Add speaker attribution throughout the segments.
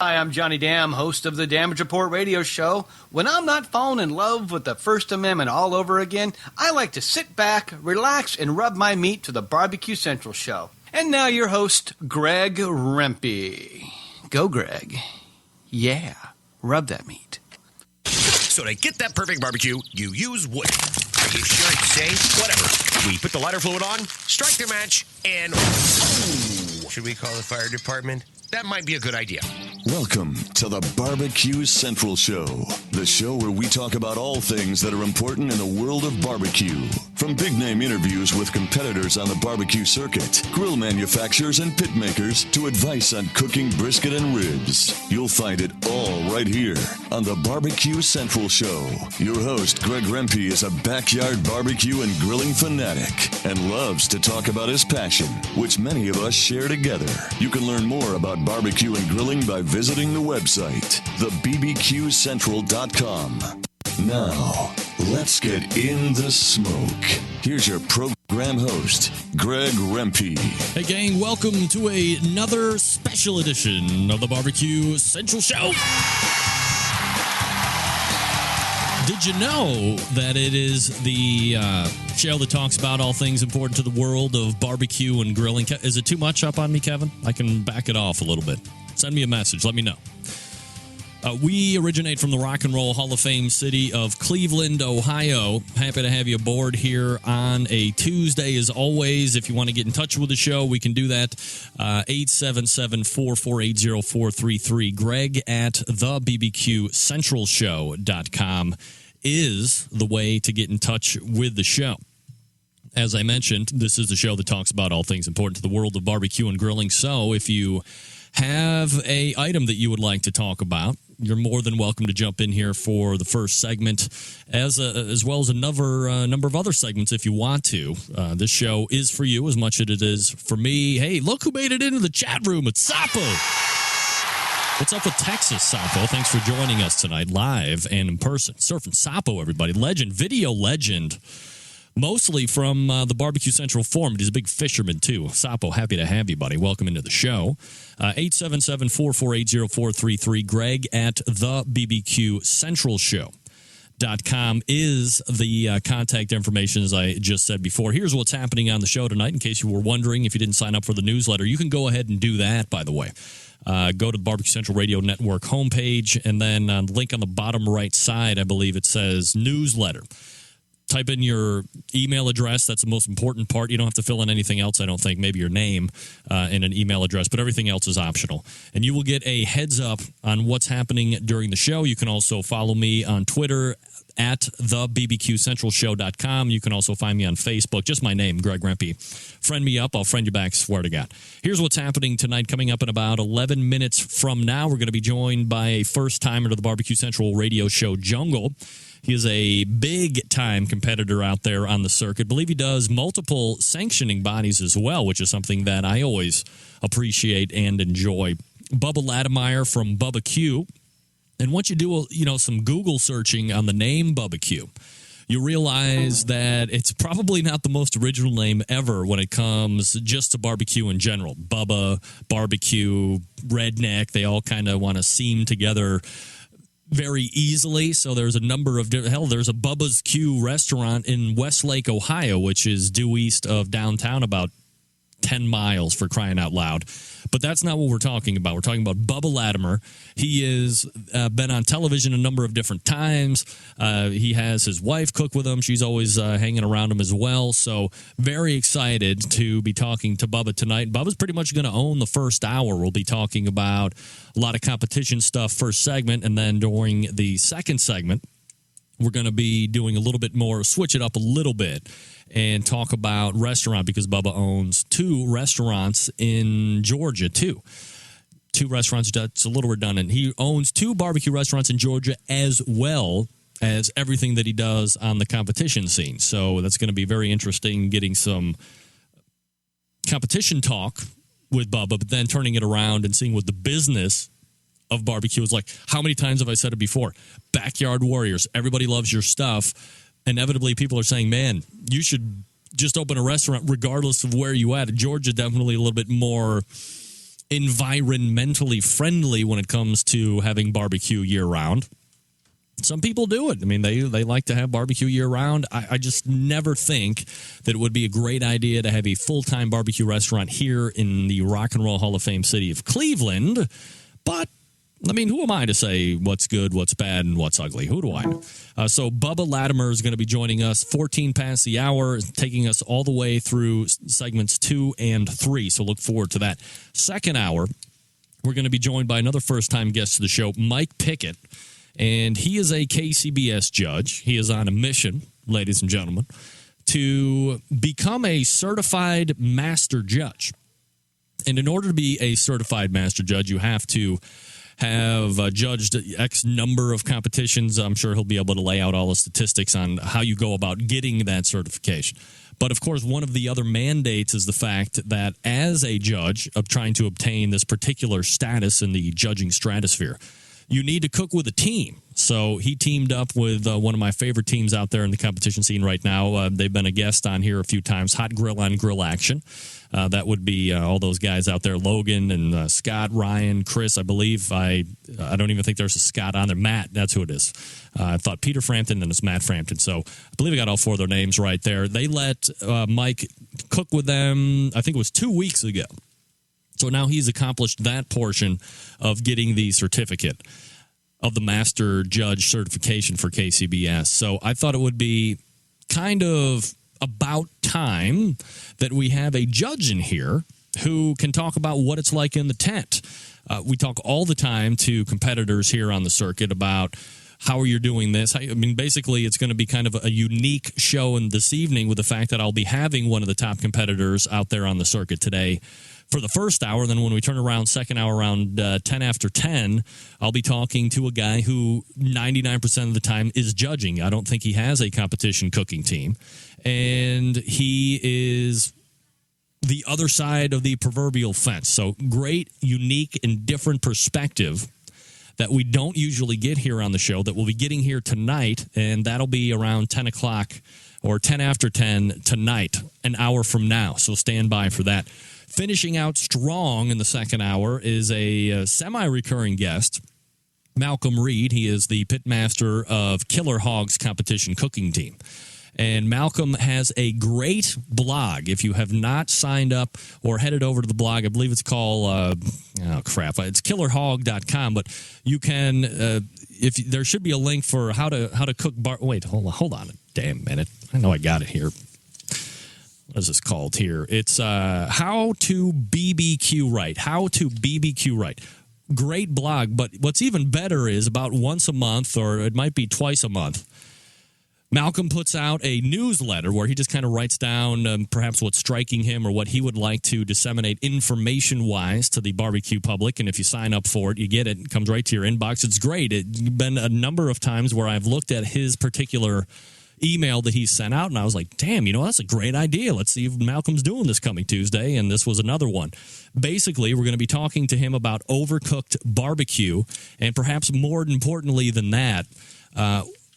Speaker 1: Hi, I'm Johnny Dam, host of the Damage Report radio show. When I'm not falling in love with the First Amendment all over again, I like to sit back, relax, and rub my meat to the Barbecue Central show. And now your host, Greg Rempe. Go, Greg. Yeah, rub that meat.
Speaker 2: So to get that perfect barbecue, you use wood. Are you sure it's safe? Whatever. We put the lighter fluid on, strike the match, and... Oh! Should we call the fire department? That might be a good idea.
Speaker 3: Welcome to the Barbecue Central Show, the show where we talk about all things that are important in the world of barbecue. From big-name interviews with competitors on the barbecue circuit, grill manufacturers and pit makers, to advice on cooking brisket and ribs. You'll find it all right here on the Barbecue Central Show. Your host, Greg Rempe, is a backyard barbecue and grilling fanatic and loves to talk about his passion, which many of us share together. You can learn more about barbecue and grilling by visiting the website, thebbqcentral.com. Now, let's get in the smoke. Here's your program host, Greg Rempe.
Speaker 4: Hey, gang, welcome to another special edition of the Barbecue Central Show. Did you know that it is the show that talks about all things important to the world of barbecue and grilling? Is it too much up on me, Kevin? I can back it off a little bit. Send me a message. Let me know. We originate from the Rock and Roll Hall of Fame city of Cleveland, Ohio. Happy to have you aboard here on a Tuesday, as always. If you want to get in touch with the show, we can do that. 877-448-0433. Greg at thebbqcentralshow.com is the way to get in touch with the show. As I mentioned, this is the show that talks about all things important to the world of barbecue and grilling. So if you have a item that you would like to talk about, you're more than welcome to jump in here for the first segment, as well as a number of other segments if you want to. This show is for you as much as it is for me. Hey, look who made it into the chat room. It's Sapo. What's up with Texas, Sapo? Thanks for joining us tonight, live and in person. Surfing Sapo, everybody. Legend, video legend. Mostly from the Barbecue Central forum. He's a big fisherman, too. Sapo, happy to have you, buddy. Welcome into the show. 877-448-0433. Greg at thebbqcentralshow.com is the contact information, as I just said before. Here's what's happening on the show tonight, in case you were wondering if you didn't sign up for the newsletter. You can go ahead and do that, by the way. Go to the Barbecue Central Radio Network homepage, and then on the link on the bottom right side, I believe it says newsletter. Type in your email address. That's the most important part. You don't have to fill in anything else, I don't think. Maybe your name and an email address, but everything else is optional. And you will get a heads up on what's happening during the show. You can also follow me on Twitter at thebbqcentralshow.com. You can also find me on Facebook. Just my name, Greg Rempe. Friend me up. I'll friend you back, swear to God. Here's what's happening tonight. Coming up in about 11 minutes from now, we're going to be joined by a first-timer to the Barbecue Central radio show, Jungle. He is a big-time competitor out there on the circuit. I believe he does multiple sanctioning bodies as well, which is something that I always appreciate and enjoy. Bubba Latimer from Bub-Ba-Q. And once you do some Google searching on the name Bubba-Q, you realize that it's probably not the most original name ever when it comes just to barbecue in general. Bubba, barbecue, redneck, they all kind of want to seam together very easily. So there's a number of there's a Bubba's Q restaurant in Westlake, Ohio, which is due east of downtown about 10 miles, for crying out loud. But that's not what we're talking about. We're talking about Bubba Latimer. He has been on television a number of different times. He has his wife cook with him. She's always hanging around him as well. So very excited to be talking to Bubba tonight. Bubba's pretty much going to own the first hour. We'll be talking about a lot of competition stuff first segment, and then during the second segment, we're going to be doing a little bit more, switch it up a little bit, and talk about restaurant, because Bubba owns 2 restaurants in Georgia, too. 2 restaurants, that's a little redundant. He owns 2 barbecue restaurants in Georgia, as well as everything that he does on the competition scene. So that's going to be very interesting, getting some competition talk with Bubba, but then turning it around and seeing what the business of barbecue is like. How many times have I said it before? Backyard warriors. Everybody loves your stuff. Inevitably, people are saying, man, you should just open a restaurant regardless of where you at. Georgia, definitely a little bit more environmentally friendly when it comes to having barbecue year-round. Some people do it. I mean, they like to have barbecue year-round. I just never think that it would be a great idea to have a full-time barbecue restaurant here in the Rock and Roll Hall of Fame city of Cleveland. But, I mean, who am I to say what's good, what's bad, and what's ugly? Who do I know? So Bubba Latimer is going to be joining us 14 past the hour, taking us all the way through segments 2 and 3. So look forward to that. Second hour, we're going to be joined by another first-time guest to the show, Mike Pickette. And he is a KCBS judge. He is on a mission, ladies and gentlemen, to become a certified master judge. And in order to be a certified master judge, you have to have judged X number of competitions. I'm sure he'll be able to lay out all the statistics on how you go about getting that certification. But, of course, one of the other mandates is the fact that as a judge of trying to obtain this particular status in the judging stratosphere, you need to cook with a team. So he teamed up with one of my favorite teams out there in the competition scene right now. They've been a guest on here a few times, Hot Grill on Grill Action. That would be all those guys out there, Logan and Scott, Ryan, Chris, I believe. I don't even think there's a Scott on there. Matt, that's who it is. I thought Peter Frampton, and it's Matt Frampton. So I believe I got all four of their names right there. They let Mike cook with them, I think it was 2 weeks ago. So now he's accomplished that portion of getting the certificate of the master judge certification for KCBS. So I thought it would be kind of about time that we have a judge in here who can talk about what it's like in the tent. We talk all the time to competitors here on the circuit about how are you doing this? I mean, basically, it's going to be kind of a unique show in this evening with the fact that I'll be having one of the top competitors out there on the circuit today for the first hour. Then when we turn around second hour around 10 after 10, I'll be talking to a guy who 99% of the time is judging. I don't think he has a competition cooking team. And he is the other side of the proverbial fence. So great, unique, and different perspective that we don't usually get here on the show that we'll be getting here tonight, and that'll be around 10 o'clock or 10 after 10 tonight, an hour from now. So stand by for that. Finishing out strong in the second hour is a semi-recurring guest, Malcom Reed. He is the pitmaster of Killer Hog's competition cooking team. And Malcolm has a great blog. If you have not signed up or headed over to the blog, I believe it's called, it's killerhog.com. But you can, if there should be a link for how to cook. Wait, hold on a damn minute. I know I got it here. What is this called here? It's How to BBQ Right. How to BBQ Right. Great blog. But what's even better is about once a month, or it might be twice a month, Malcolm puts out a newsletter where he just kind of writes down perhaps what's striking him or what he would like to disseminate information-wise to the barbecue public. And if you sign up for it, you get it. It comes right to your inbox. It's great. It's been a number of times where I've looked at his particular email that he sent out, and I was like, damn, that's a great idea. Let's see if Malcolm's doing this coming Tuesday, and this was another one. Basically, we're going to be talking to him about overcooked barbecue, and perhaps more importantly than that,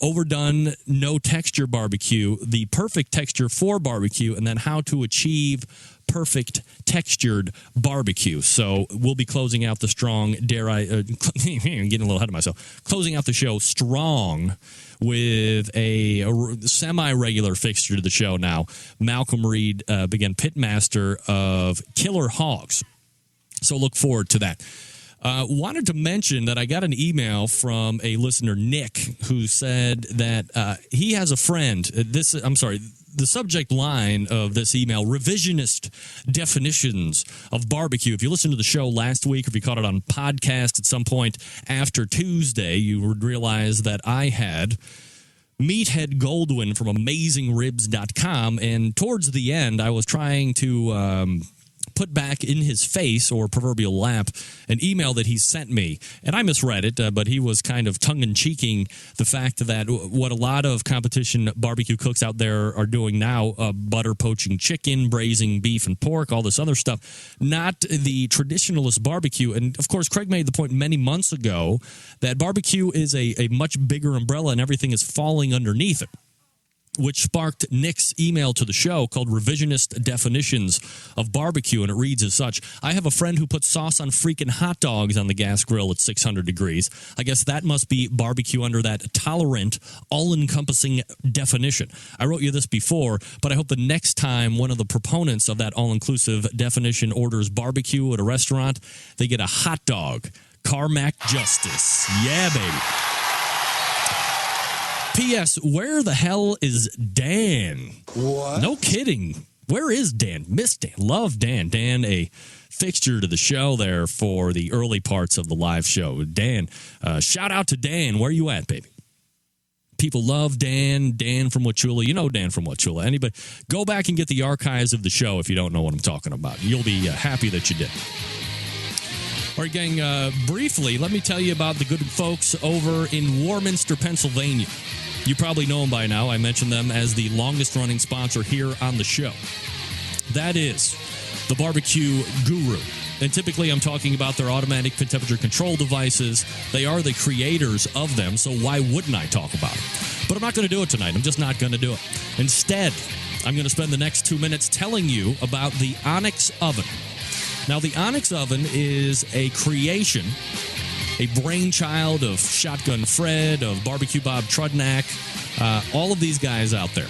Speaker 4: overdone, no texture barbecue, the perfect texture for barbecue, and then how to achieve perfect textured barbecue. So we'll be closing out the strong, getting a little ahead of myself, closing out the show strong with a semi-regular fixture to the show now. Malcom Reed, again, pitmaster of Killer Hogs. So look forward to that. Wanted to mention that I got an email from a listener, Nick, who said that he has a friend. The subject line of this email, revisionist definitions of barbecue. If you listened to the show last week, or if you caught it on podcast at some point after Tuesday, you would realize that I had Meathead Goldwyn from AmazingRibs.com, and towards the end, I was trying to put back in his face or proverbial lap an email that he sent me, and I misread it, but he was kind of tongue-in-cheeking the fact that what a lot of competition barbecue cooks out there are doing now, butter poaching chicken, braising beef and pork, all this other stuff, not the traditionalist barbecue. And of course, Craig made the point many months ago that barbecue is a much bigger umbrella and everything is falling underneath it. which sparked Nick's email to the show called Revisionist Definitions of Barbecue, and it reads as such. I have a friend who puts sauce on freaking hot dogs on the gas grill at 600 degrees. I guess that must be barbecue under that tolerant, all-encompassing definition. I wrote you this before, but I hope the next time one of the proponents of that all-inclusive definition orders barbecue at a restaurant, they get a hot dog. Carmack Justice. Yeah, baby. P.S. Where the hell is Dan?
Speaker 5: What?
Speaker 4: No kidding. Where is Dan? Miss Dan. Love Dan. Dan, a fixture to the show there for the early parts of the live show. Dan, shout out to Dan. Where you at, baby? People love Dan. Dan from Wauchula. You know Dan from Wauchula. Anybody? Go back and get the archives of the show if you don't know what I'm talking about. You'll be happy that you did. All right, gang, briefly, let me tell you about the good folks over in Warminster, Pennsylvania. You probably know them by now. I mentioned them as the longest-running sponsor here on the show. That is the Barbecue Guru. And typically I'm talking about their automatic temperature control devices. They are the creators of them, so why wouldn't I talk about it? But I'm not going to do it tonight. I'm just not going to do it. Instead, I'm going to spend the next 2 minutes telling you about the Onyx Oven. Now, the Onyx Oven is a creation, a brainchild of Shotgun Fred, of Barbecue Bob Trudnak, all of these guys out there.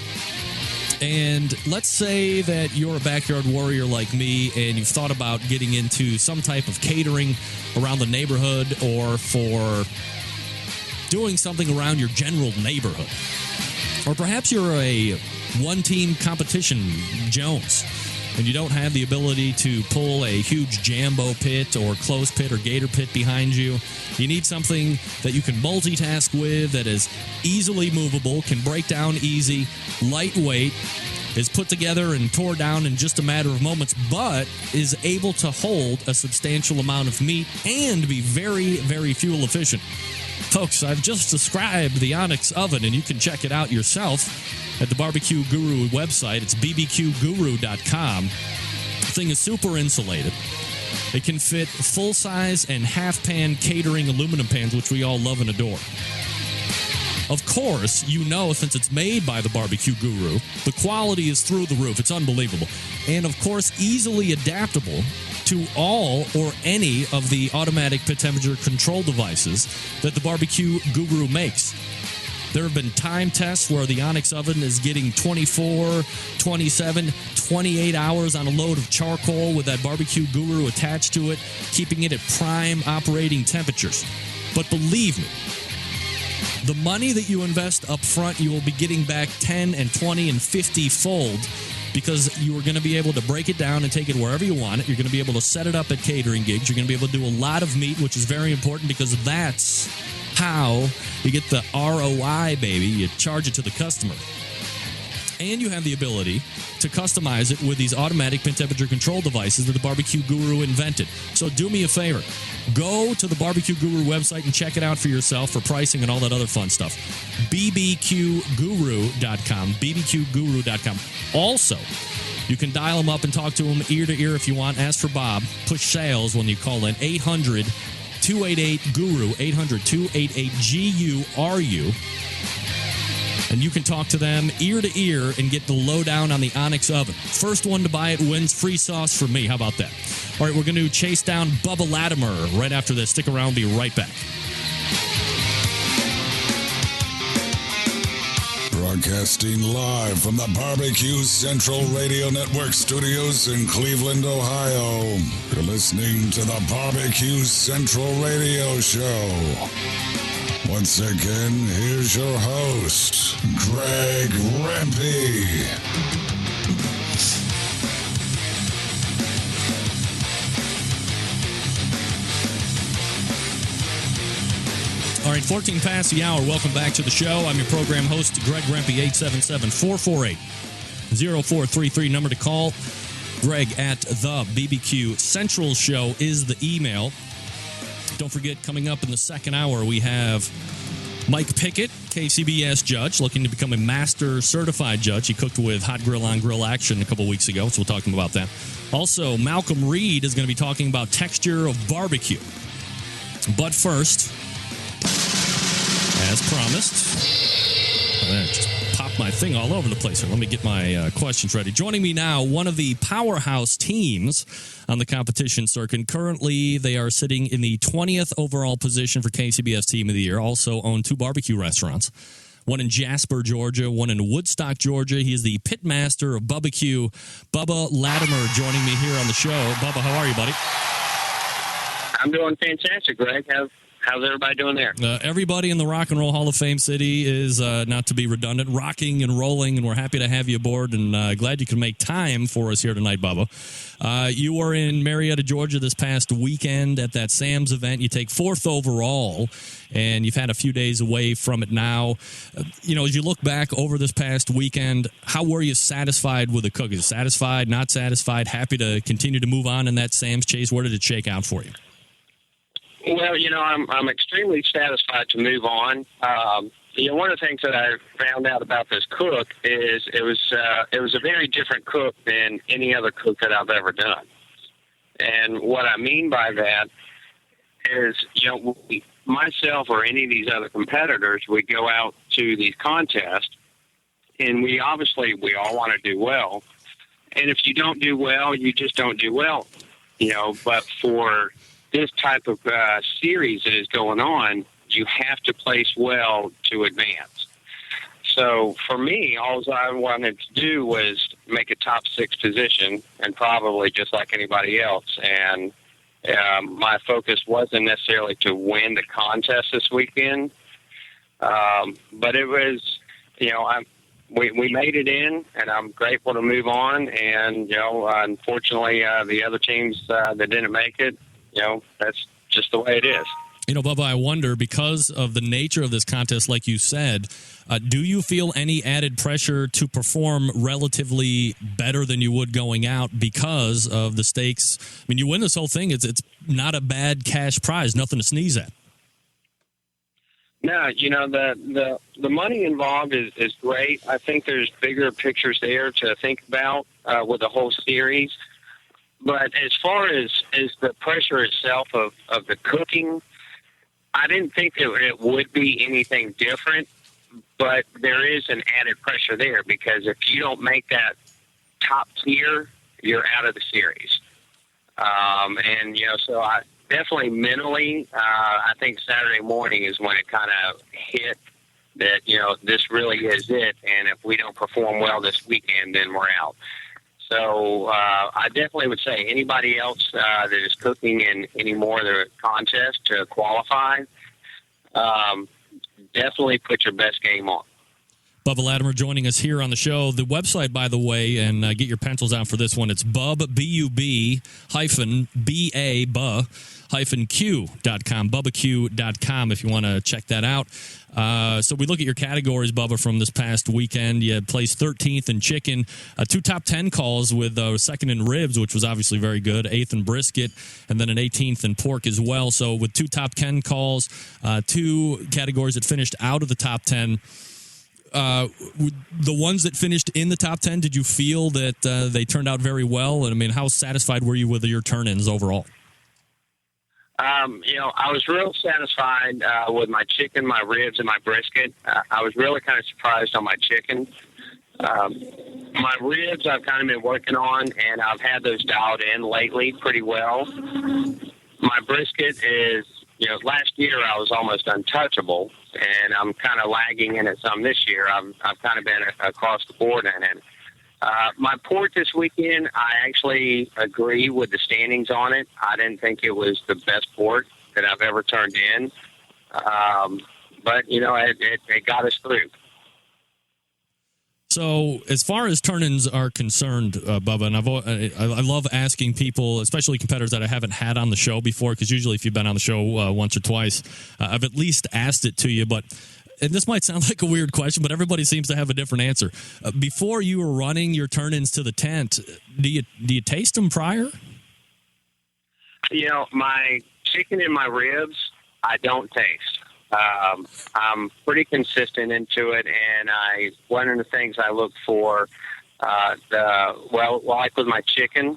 Speaker 4: And let's say that you're a backyard warrior like me and you've thought about getting into some type of catering around the neighborhood or for doing something around your general neighborhood. Or perhaps you're a one-team competition Jones and you don't have the ability to pull a huge Jambo pit or close pit or gator pit behind you. You need something that you can multitask with, that is easily movable, can break down easy, lightweight, is put together and tore down in just a matter of moments, but is able to hold a substantial amount of meat and be very, very fuel efficient. Folks, I've just described the Onyx Oven, and you can check it out yourself at the Barbecue Guru website. It's bbqguru.com. The thing is super insulated. It can fit full-size and half-pan catering aluminum pans, which we all love and adore. Of course, you know, since it's made by the Barbecue Guru, the quality is through the roof. It's unbelievable. And, of course, easily adaptable to all or any of the automatic pit temperature control devices that the Barbecue Guru makes. There have been time tests where the Onyx Oven is getting 24, 27, 28 hours on a load of charcoal with that Barbecue Guru attached to it, keeping it at prime operating temperatures. But believe me, the money that you invest up front, you will be getting back 10 and 20 and 50-fold because you are going to be able to break it down and take it wherever you want it. You're going to be able to set it up at catering gigs. You're going to be able to do a lot of meat, which is very important because that's how you get the ROI, baby. You charge it to the customer. And you have the ability to customize it with these automatic pin temperature control devices that the Barbecue Guru invented. So do me a favor. Go to the Barbecue Guru website and check it out for yourself for pricing and all that other fun stuff. bbqguru.com. bbqguru.com. Also, you can dial them up and talk to them ear to ear if you want. Ask for Bob. Push sales when you call in 800-288-GURU. 800-288-GURU. And you can talk to them ear to ear and get the lowdown on the Onyx Oven. First one to buy it wins free sauce for me. How about that? All right, we're going to chase down Bubba Latimer right after this. Stick around. Be right back.
Speaker 5: Broadcasting live from the Barbecue Central Radio Network studios in Cleveland, Ohio. You're listening to the Barbecue Central Radio Show. Once again, here's your host, Greg Rempe.
Speaker 4: All right, 14 past the hour. Welcome back to the show. I'm your program host, Greg Rempe, 877-448-0433. Number to call, Greg at the BBQ Central Show is the email. Don't forget, coming up in the second hour, we have Mike Pickette, KCBS judge, looking to become a master certified judge. He cooked with Hot Grill on Grill Action a couple weeks ago, so we'll talk to him about that. Also, Malcom Reed is going to be talking about texture of barbecue. But first, as promised, just pop My thing all over the place here. Let me get my questions ready. Joining me now, one of the powerhouse teams on the competition circuit. Currently, they are sitting in the 20th overall position for KCBS Team of the Year. Also own 2 barbecue restaurants. One in Jasper, Georgia, one in Woodstock, Georgia. He is the pit master of Bub-Ba-Q. Bubba Latimer joining me here on the show. Bubba, how are you, buddy?
Speaker 6: I'm doing fantastic, Greg. How's everybody doing there?
Speaker 4: Everybody in the Rock and Roll Hall of Fame city is, not to be redundant, rocking and rolling, and we're happy to have you aboard and glad you can make time for us here tonight, Bubba. You were in Marietta, Georgia this past weekend at that Sam's event. You take 4th overall, and you've had a few days away from it now. As you look back over this past weekend, how were you satisfied with the cook? Is you satisfied, not satisfied, happy to continue to move on in that Sam's chase? Where did it shake out for you?
Speaker 6: Well, I'm extremely satisfied to move on. One of the things that I found out about this cook is it was a very different cook than any other cook that I've ever done. And what I mean by that is, myself or any of these other competitors, we go out to these contests, and we all want to do well. And if you don't do well, you just don't do well. But for this type of series that is going on, you have to place well to advance. So for me, all I wanted to do was make a top 6 position, and probably just like anybody else. And my focus wasn't necessarily to win the contest this weekend, but it was, we made it in, and I'm grateful to move on. And unfortunately, the other teams that didn't make it, that's just the way it is.
Speaker 4: Bubba, I wonder, because of the nature of this contest, like you said, do you feel any added pressure to perform relatively better than you would going out because of the stakes? I mean, you win this whole thing, it's not a bad cash prize, nothing to sneeze at.
Speaker 6: No, the money involved is great. I think there's bigger pictures there to think about with the whole series. But as far as the pressure itself of the cooking, I didn't think it would be anything different, but there is an added pressure there because if you don't make that top tier, you're out of the series. So I definitely mentally, I think Saturday morning is when it kind of hit that, this really is it. And if we don't perform well this weekend, then we're out. So I definitely would say anybody else that is cooking in any more of the contest to qualify, definitely put your best game on.
Speaker 4: Bubba Latimer joining us here on the show. The website, by the way, and get your pencils out for this one, it's Bub-Ba-Q.com, Bubba-Q.com if you want to check that out. So we look at your categories, Bubba, from this past weekend. You placed 13th in chicken, 2 top 10 calls with 2nd in ribs, which was obviously very good, 8th in brisket, and then an 18th in pork as well. So with 2 top 10 calls, 2 categories that finished out of the top 10, the ones that finished in the top 10, did you feel that they turned out very well? And I mean, how satisfied were you with your turn-ins overall?
Speaker 6: I was real satisfied with my chicken, my ribs, and my brisket. I was really kind of surprised on my chicken. My ribs I've kind of been working on, and I've had those dialed in lately pretty well. My brisket is, last year I was almost untouchable, and I'm kind of lagging in it some this year. I've kind of been across the board in it. My pork this weekend, I actually agree with the standings on it. I didn't think it was the best pork that I've ever turned in. But, it got us through.
Speaker 4: So as far as turn-ins are concerned, Bubba, and I love asking people, especially competitors that I haven't had on the show before, because usually if you've been on the show once or twice, I've at least asked it to you. But and this might sound like a weird question, but everybody seems to have a different answer. Before you were running your turn-ins to the tent, do you taste them prior?
Speaker 6: My chicken and my ribs, I don't taste. I'm pretty consistent into it, and one of the things I look for, like with my chicken,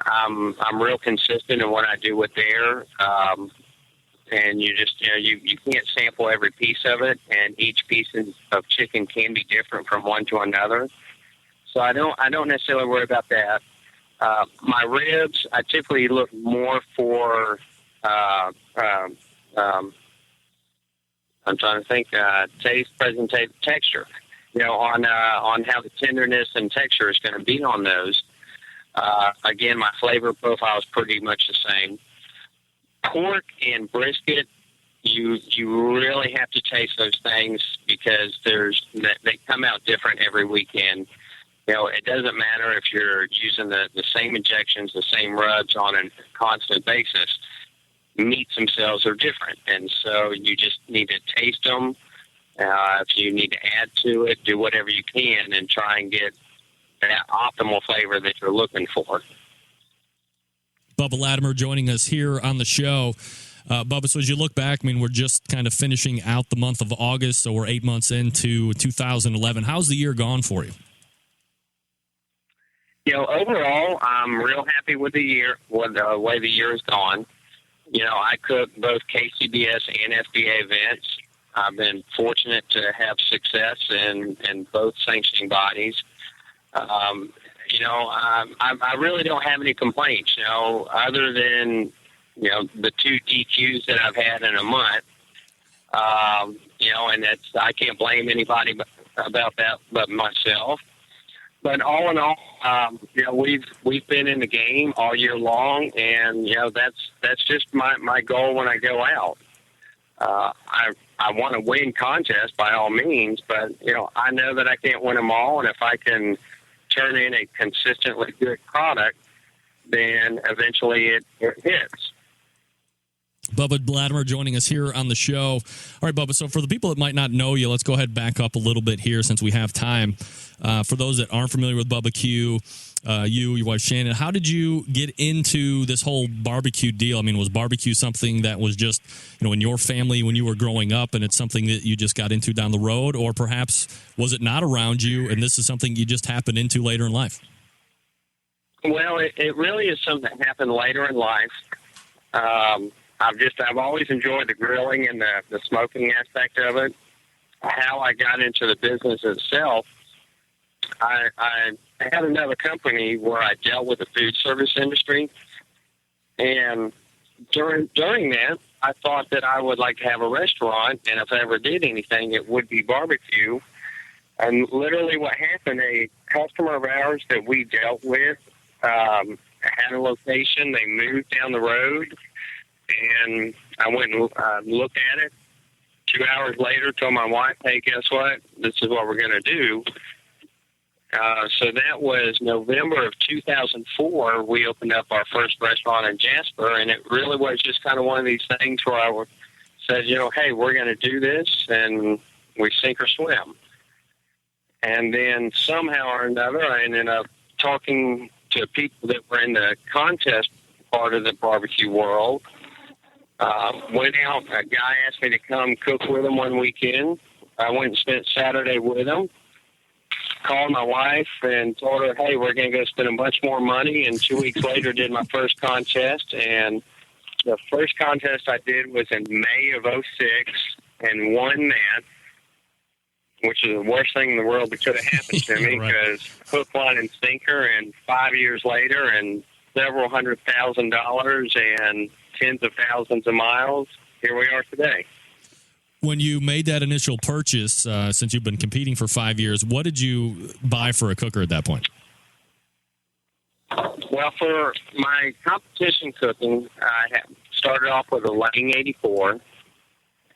Speaker 6: I'm real consistent in what I do with there. and you just, you can't sample every piece of it, and each piece of chicken can be different from one to another. So I don't necessarily worry about that. My ribs, I typically look more for, I'm trying to think, taste, presentation, texture, on how the tenderness and texture is going to be on those. Again, my flavor profile is pretty much the same. Pork and brisket, you really have to taste those things because they come out different every weekend. It doesn't matter if you're using the same injections, the same rubs on a constant basis. Meats themselves are different, and so you just need to taste them. If you need to add to it, do whatever you can and try and get that optimal flavor that you're looking for.
Speaker 4: Bubba Latimer joining us here on the show. Bubba, so as you look back, we're just kind of finishing out the month of August, so we're 8 months into 2011. How's the year gone for you?
Speaker 6: Overall, I'm real happy with the way the year has gone. I cook both KCBS and FBA events. I've been fortunate to have success in both sanctioning bodies. I really don't have any complaints, other than, the 2 DQs that I've had in a month. And I can't blame anybody about that but myself. But all in all, we've been in the game all year long, and that's just my goal when I go out. I want to win contests by all means, but I know that I can't win them all, and if I can turn in a consistently good product, then eventually it hits.
Speaker 4: Bubba Latimer joining us here on the show. All right, Bubba, so for the people that might not know you, let's go ahead and back up a little bit here since we have time. For those that aren't familiar with Bubba-Q, you, your wife Shannon, how did you get into this whole barbecue deal? Was barbecue something that was just, in your family when you were growing up, and it's something that you just got into down the road, or perhaps was it not around you and this is something you just happened into later in life?
Speaker 6: Well, it really is something that happened later in life. I've always enjoyed the grilling and the smoking aspect of it. How I got into the business itself, I had another company where I dealt with the food service industry, and during that, I thought that I would like to have a restaurant, and if I ever did anything, it would be barbecue. And literally what happened, a customer of ours that we dealt with had a location. They moved down the road, and I went and looked at it. 2 hours later, told my wife, hey, guess what? This is what we're going to do. So that was November of 2004. We opened up our first restaurant in Jasper, and it really was just kind of one of these things where I said, hey, we're going to do this, and we sink or swim. And then somehow or another, I ended up talking to people that were in the contest part of the barbecue world. Went out, a guy asked me to come cook with him one weekend. I went and spent Saturday with him. Called my wife and told her, hey, we're going to go spend a bunch more money. And 2 weeks later did my first contest. And the first contest I did was in May of 2006 and won that, which is the worst thing in the world that could have happened to me because hook, line, and sinker. And 5 years later and several $100,000 and tens of thousands of miles, here we are today.
Speaker 4: When you made that initial purchase, since you've been competing for 5 years, what did you buy for a cooker at that point?
Speaker 6: Well, for my competition cooking, I started off with a Lang 84,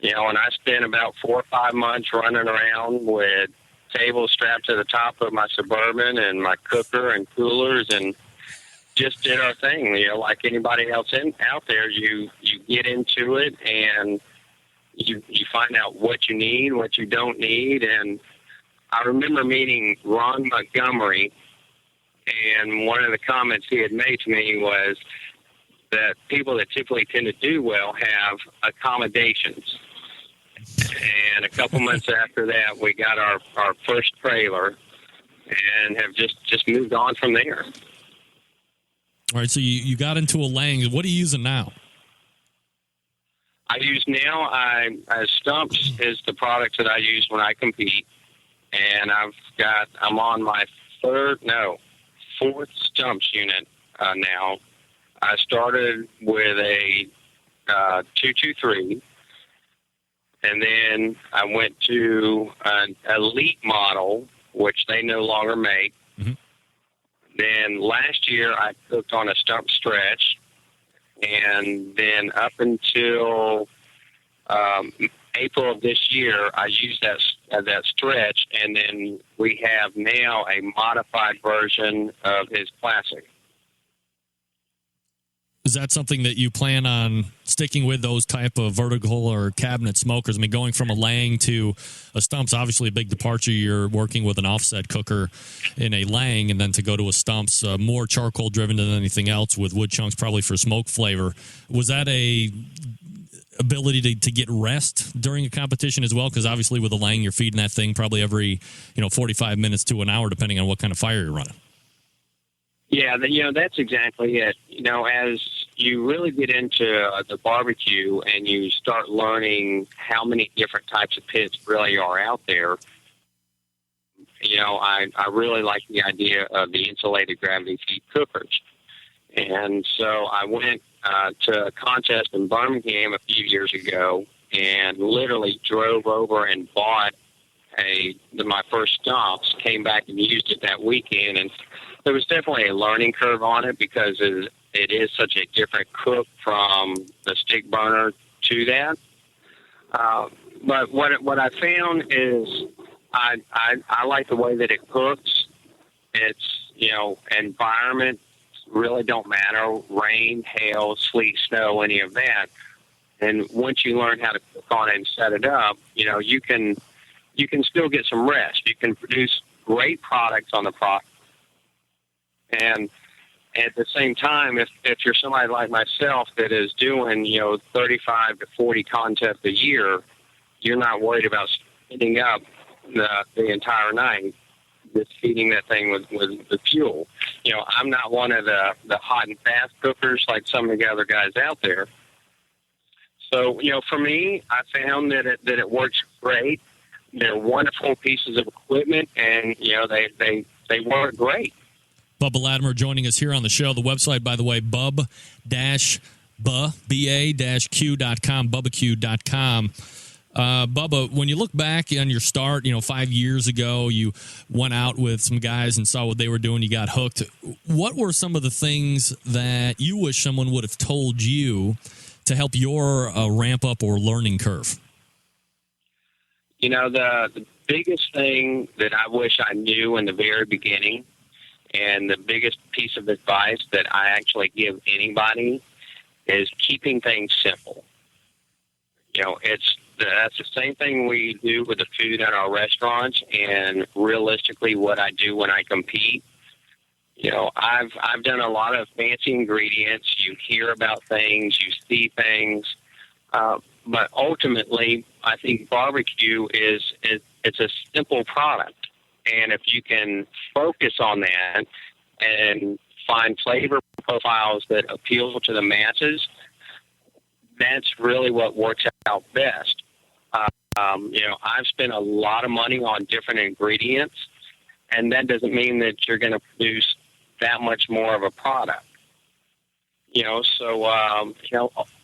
Speaker 6: and I spent about 4 or 5 months running around with tables strapped to the top of my Suburban and my cooker and coolers, and just did our thing. Like anybody else out there, you get into it and you find out what you need, what you don't need. And I remember meeting Ron Montgomery, and one of the comments he had made to me was that people that typically tend to do well have accommodations. And a couple months after that, we got our first trailer and have just moved on from there.
Speaker 4: All right, so you got into a Lang. What are you using now?
Speaker 6: I use now. Stumps is the product that I use when I compete, and I'm on my fourth Stumps unit now. I started with a 223, and then I went to an elite model, which they no longer make.
Speaker 4: Mm-hmm.
Speaker 6: Then last year I cooked on a Stump stretch, and then up until April of this year, I used that stretch, and then we have now a modified version of his classic.
Speaker 4: Is that something that you plan on sticking with, those type of vertical or cabinet smokers? I mean, going from a Lang to a Stump's obviously a big departure. You're working with an offset cooker in a Lang, and then to go to a Stump's, more charcoal driven than anything else, with wood chunks probably for smoke flavor. Was that a ability to get rest during a competition as well? Because obviously with a Lang, you're feeding that thing probably every 45 minutes to an hour, depending on what kind of fire you're running.
Speaker 6: Yeah, that's exactly it. As you really get into the barbecue and you start learning how many different types of pits really are out there, I really like the idea of the insulated gravity feed cookers. And so I went to a contest in Birmingham a few years ago and literally drove over and bought my first Stumps, came back and used it that weekend, and there was definitely a learning curve on it because it is such a different cook from the stick burner to that. But what I found is I like the way that it cooks. It's, environment really don't matter, rain, hail, sleet, snow, any of that. And once you learn how to cook on it and set it up, you can still get some rest. You can produce great products on the product. And at the same time, if you're somebody like myself that is doing, 35 to 40 contests a year, you're not worried about spinning up the entire night, just feeding that thing with the fuel. I'm not one of the hot and fast cookers like some of the other guys out there. So, for me, I found that it works great. They're wonderful pieces of equipment, and, they work great.
Speaker 4: Bubba Latimer joining us here on the show. The website, by the way, Bub-Ba-Q.com, Bubba-Q.com. Bubba, when you look back on your start, 5 years ago, you went out with some guys and saw what they were doing. You got hooked. What were some of the things that you wish someone would have told you to help your ramp up or learning curve?
Speaker 6: The biggest thing that I wish I knew in the very beginning, and the biggest piece of advice that I actually give anybody, is keeping things simple. That's the same thing we do with the food at our restaurants, and realistically what I do when I compete. I've done a lot of fancy ingredients. You hear about things, you see things, but ultimately I think barbecue it's a simple product. And if you can focus on that and find flavor profiles that appeal to the masses, that's really what works out best. I've spent a lot of money on different ingredients, and that doesn't mean that you're going to produce that much more of a product.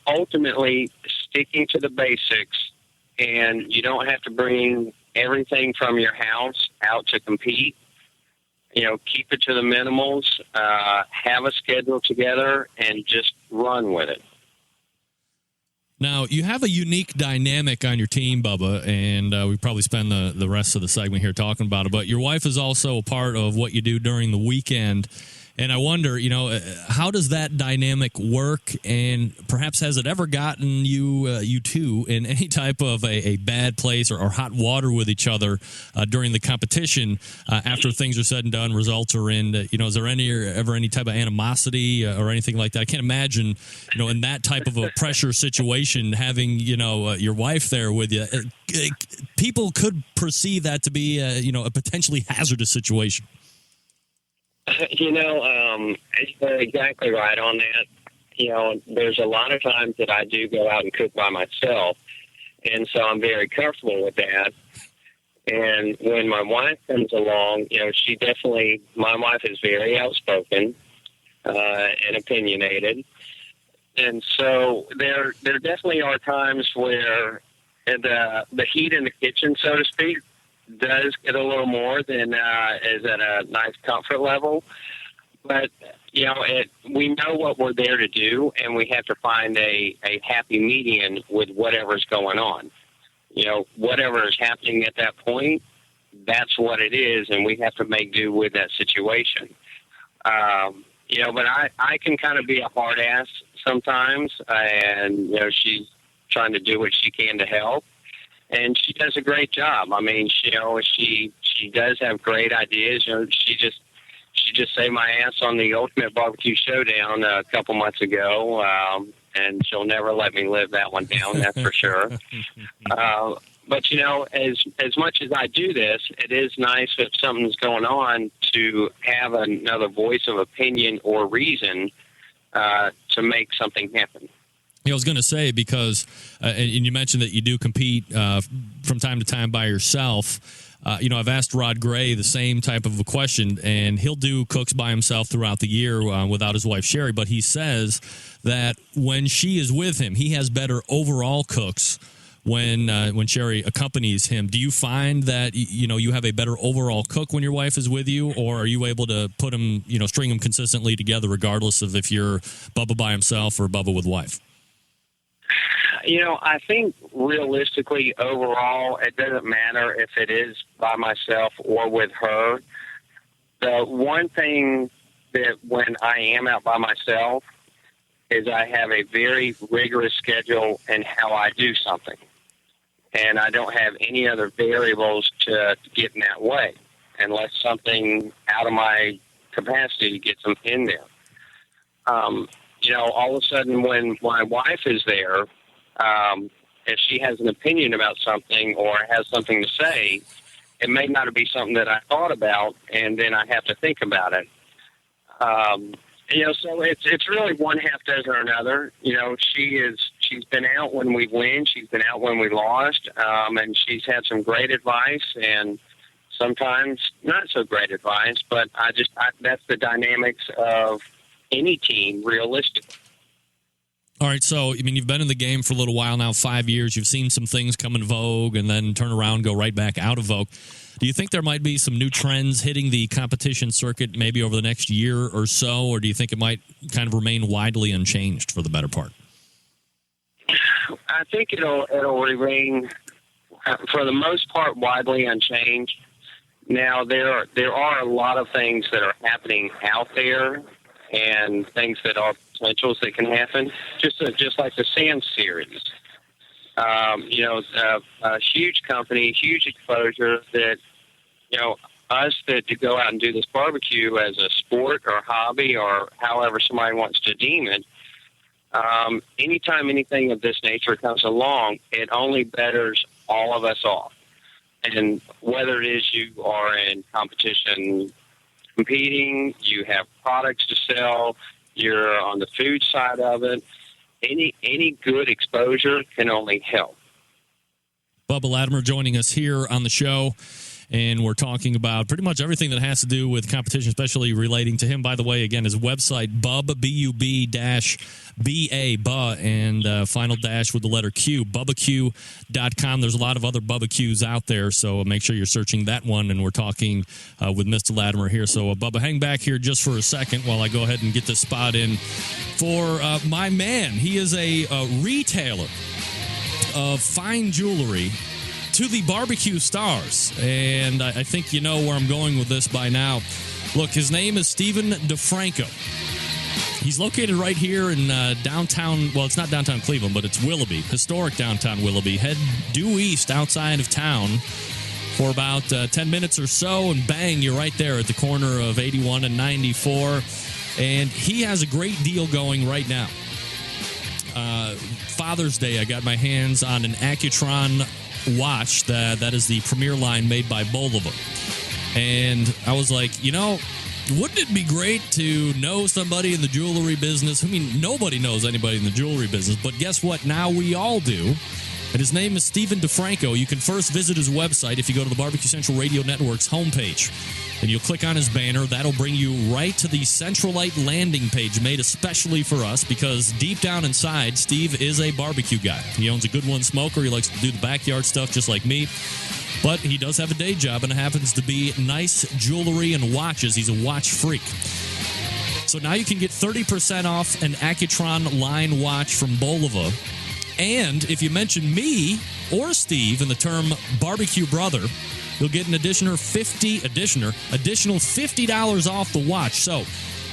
Speaker 6: Ultimately sticking to the basics, and you don't have to bring everything from your house out to compete. Keep it to the minimals, have a schedule together, and just run with it.
Speaker 4: Now, you have a unique dynamic on your team, Bubba, and we probably spend the rest of the segment here talking about it, but your wife is also a part of what you do during the weekend. And I wonder, how does that dynamic work? And perhaps has it ever gotten you two in any type of a bad place or hot water with each other during the competition after things are said and done, results are in? Is there ever any type of animosity or anything like that? I can't imagine, in that type of a pressure situation, having your wife there with you. People could perceive that to be a potentially hazardous situation.
Speaker 6: You're exactly right on that. there's a lot of times that I do go out and cook by myself, and so I'm very comfortable with that. And when my wife comes along, my wife is very outspoken and opinionated. And so there definitely are times where the heat in the kitchen, so to speak, does get a little more than is at a nice comfort level. But, we know what we're there to do, and we have to find a happy median with whatever's going on. Whatever is happening at that point, that's what it is, and we have to make do with that situation. But I can kind of be a hard ass sometimes, and, she's trying to do what she can to help, and she does a great job. I mean, she does have great ideas. She just saved my ass on the Ultimate Barbecue Showdown a couple months ago, and she'll never let me live that one down, that's for sure. But, as much as I do this, it is nice if something's going on to have another voice of opinion or reason to make something happen.
Speaker 4: I was going to say, because, and you mentioned that you do compete from time to time by yourself. I've asked Rod Gray the same type of a question, and he'll do cooks by himself throughout the year without his wife, Sherry. But he says that when she is with him, he has better overall cooks when Sherry accompanies him. Do you find that, you have a better overall cook when your wife is with you, or are you able to put them, string them consistently together regardless of if you're Bubba by himself or Bubba with wife?
Speaker 6: I think realistically, overall, it doesn't matter if it is by myself or with her. The one thing that when I am out by myself is I have a very rigorous schedule in how I do something. And I don't have any other variables to get in that way unless something out of my capacity gets them in there. All of a sudden when my wife is there, if she has an opinion about something or has something to say, it may not be something that I thought about, and then I have to think about it. So it's really one half dozen or another. She's been out when we win, she's been out when we lost, and she's had some great advice and sometimes not so great advice, but that's the dynamics of any team, realistically.
Speaker 4: All right, so, you've been in the game for a little while now, 5 years. You've seen some things come in vogue and then turn around, go right back out of vogue. Do you think there might be some new trends hitting the competition circuit maybe over the next year or so, or do you think it might kind of remain widely unchanged for the better part?
Speaker 6: I think it'll remain, for the most part, widely unchanged. Now, there are a lot of things that are happening out there and things that are potentials that can happen, just like the Sam series. A huge company, huge exposure that, us to go out and do this barbecue as a sport or hobby or however somebody wants to deem it, anytime anything of this nature comes along, it only betters all of us off. And whether it is you are in competition competing, you have products to sell, you're on the food side of it, any good exposure can only help.
Speaker 4: Bubba Latimer joining us here on the show, and we're talking about pretty much everything that has to do with competition, especially relating to him. By the way, again, his website, Bub-Ba, and final dash with the letter Q, Bubba-Q.com. There's a lot of other Bubba-Qs out there, so make sure you're searching that one, and we're talking with Mr. Latimer here. So, Bubba, hang back here just for a second while I go ahead and get this spot in for my man. He is a retailer of fine jewelry to the barbecue stars, and I think you know where I'm going with this by now. Look, his name is Stephen DeFranco. He's located right here in downtown, well, it's not downtown Cleveland, but it's Willoughby, historic downtown Willoughby. Head due east outside of town for about 10 minutes or so, and bang, you're right there at the corner of 81 and 94, and he has a great deal going right now. Father's Day, I got my hands on an Accutron watch that is the premier line made by Bulova. And I was like, Wouldn't it be great to know somebody in the jewelry business? I mean, nobody knows anybody in the jewelry business, but guess what? Now we all do. And his name is Stephen DeFranco. You can first visit his website if you go to the Barbecue Central Radio Network's homepage. And you'll click on his banner. That'll bring you right to the Centralite landing page made especially for us because deep down inside, Steve is a barbecue guy. He owns a Good One smoker. He likes to do the backyard stuff just like me. But he does have a day job, and it happens to be nice jewelry and watches. He's a watch freak. So now you can get 30% off an Accutron line watch from Bulova. And if you mention me or Steve in the term barbecue brother, you'll get an additional $50 off the watch. So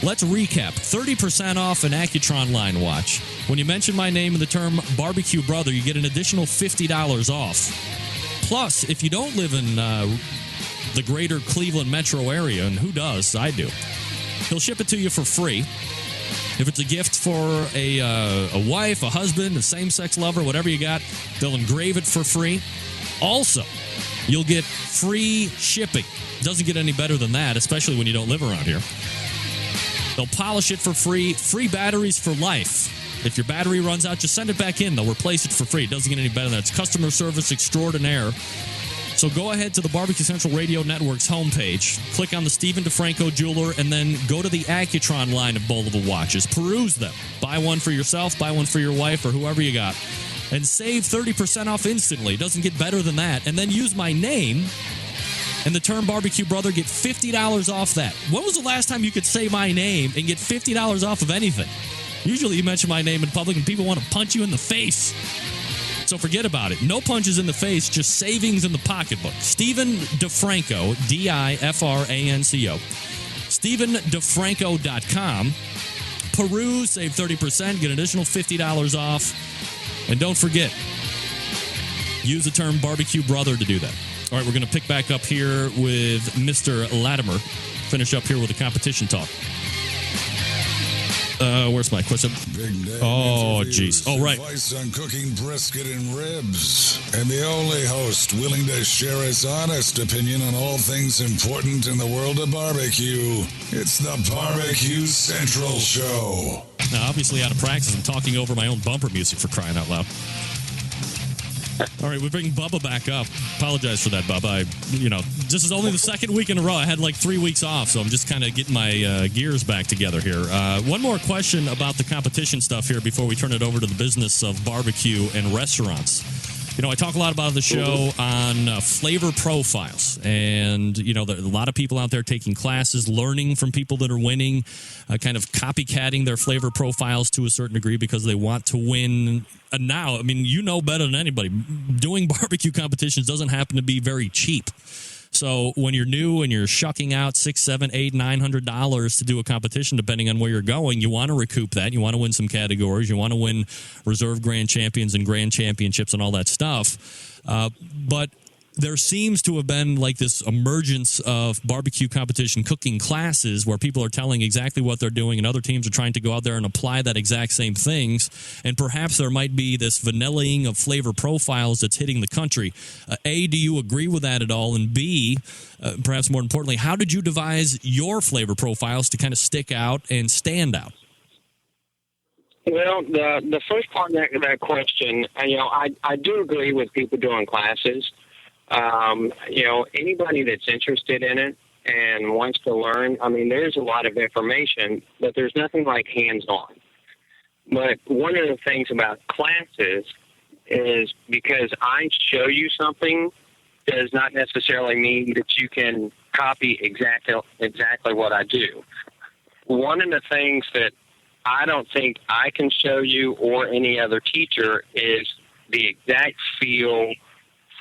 Speaker 4: let's recap. 30% off an Accutron line watch. When you mention my name in the term barbecue brother, you get an additional $50 off. Plus, if you don't live in the greater Cleveland metro area, and who does? I do. He'll ship it to you for free. If it's a gift for a wife, a husband, a same-sex lover, whatever you got, they'll engrave it for free. Also, you'll get free shipping. Doesn't get any better than that, especially when you don't live around here. They'll polish it for free. Free batteries for life. If your battery runs out, just send it back in. They'll replace it for free. It doesn't get any better than that. It's customer service extraordinaire. So go ahead to the Barbecue Central Radio Network's homepage, click on the Stephen DeFranco Jeweler, and then go to the Accutron line of Bulova watches. Peruse them. Buy one for yourself, buy one for your wife, or whoever you got. And save 30% off instantly. It doesn't get better than that. And then use my name and the term barbecue brother, get $50 off that. When was the last time you could say my name and get $50 off of anything? Usually you mention my name in public and people want to punch you in the face. So forget about it. No punches in the face, just savings in the pocketbook. Stephen DeFranco, DIFRANCO. StephenDeFranco.com. Peruse, save 30%, get an additional $50 off. And don't forget, use the term barbecue brother to do that. All right, we're going to pick back up here with Mr. Latimer. Finish up here with the competition talk. Where's my question? Oh, jeez. Oh, right.
Speaker 5: Advice on cooking brisket and ribs. And the only host willing to share his honest opinion on all things important in the world of barbecue. It's the Barbecue Central Show.
Speaker 4: Now, obviously out of practice, I'm talking over my own bumper music for crying out loud. All right, we bring Bubba back up. Apologize for that, Bubba. This is only the second week in a row. I had like 3 weeks off, so I'm just kind of getting my gears back together here. One more question about the competition stuff here before we turn it over to the business of barbecue and restaurants. I talk a lot about the show on flavor profiles, and there are a lot of people out there taking classes, learning from people that are winning, kind of copycatting their flavor profiles to a certain degree because they want to win. And now, better than anybody, doing barbecue competitions doesn't happen to be very cheap. So when you're new and you're shucking out $600, $700, $800, $900 to do a competition, depending on where you're going, you want to recoup that. You want to win some categories. You want to win reserve grand champions and grand championships and all that stuff. But there seems to have been like this emergence of barbecue competition cooking classes where people are telling exactly what they're doing and other teams are trying to go out there and apply that exact same things. And perhaps there might be this vanillaing of flavor profiles that's hitting the country. A, do you agree with that at all? And B, perhaps more importantly, how did you devise your flavor profiles to kind of stick out and stand out?
Speaker 6: Well, the first part of that question, I do agree with people doing classes. Anybody that's interested in it and wants to learn, there's a lot of information, but there's nothing like hands-on. But one of the things about classes is because I show you something does not necessarily mean that you can copy exactly what I do. One of the things that I don't think I can show you or any other teacher is the exact feel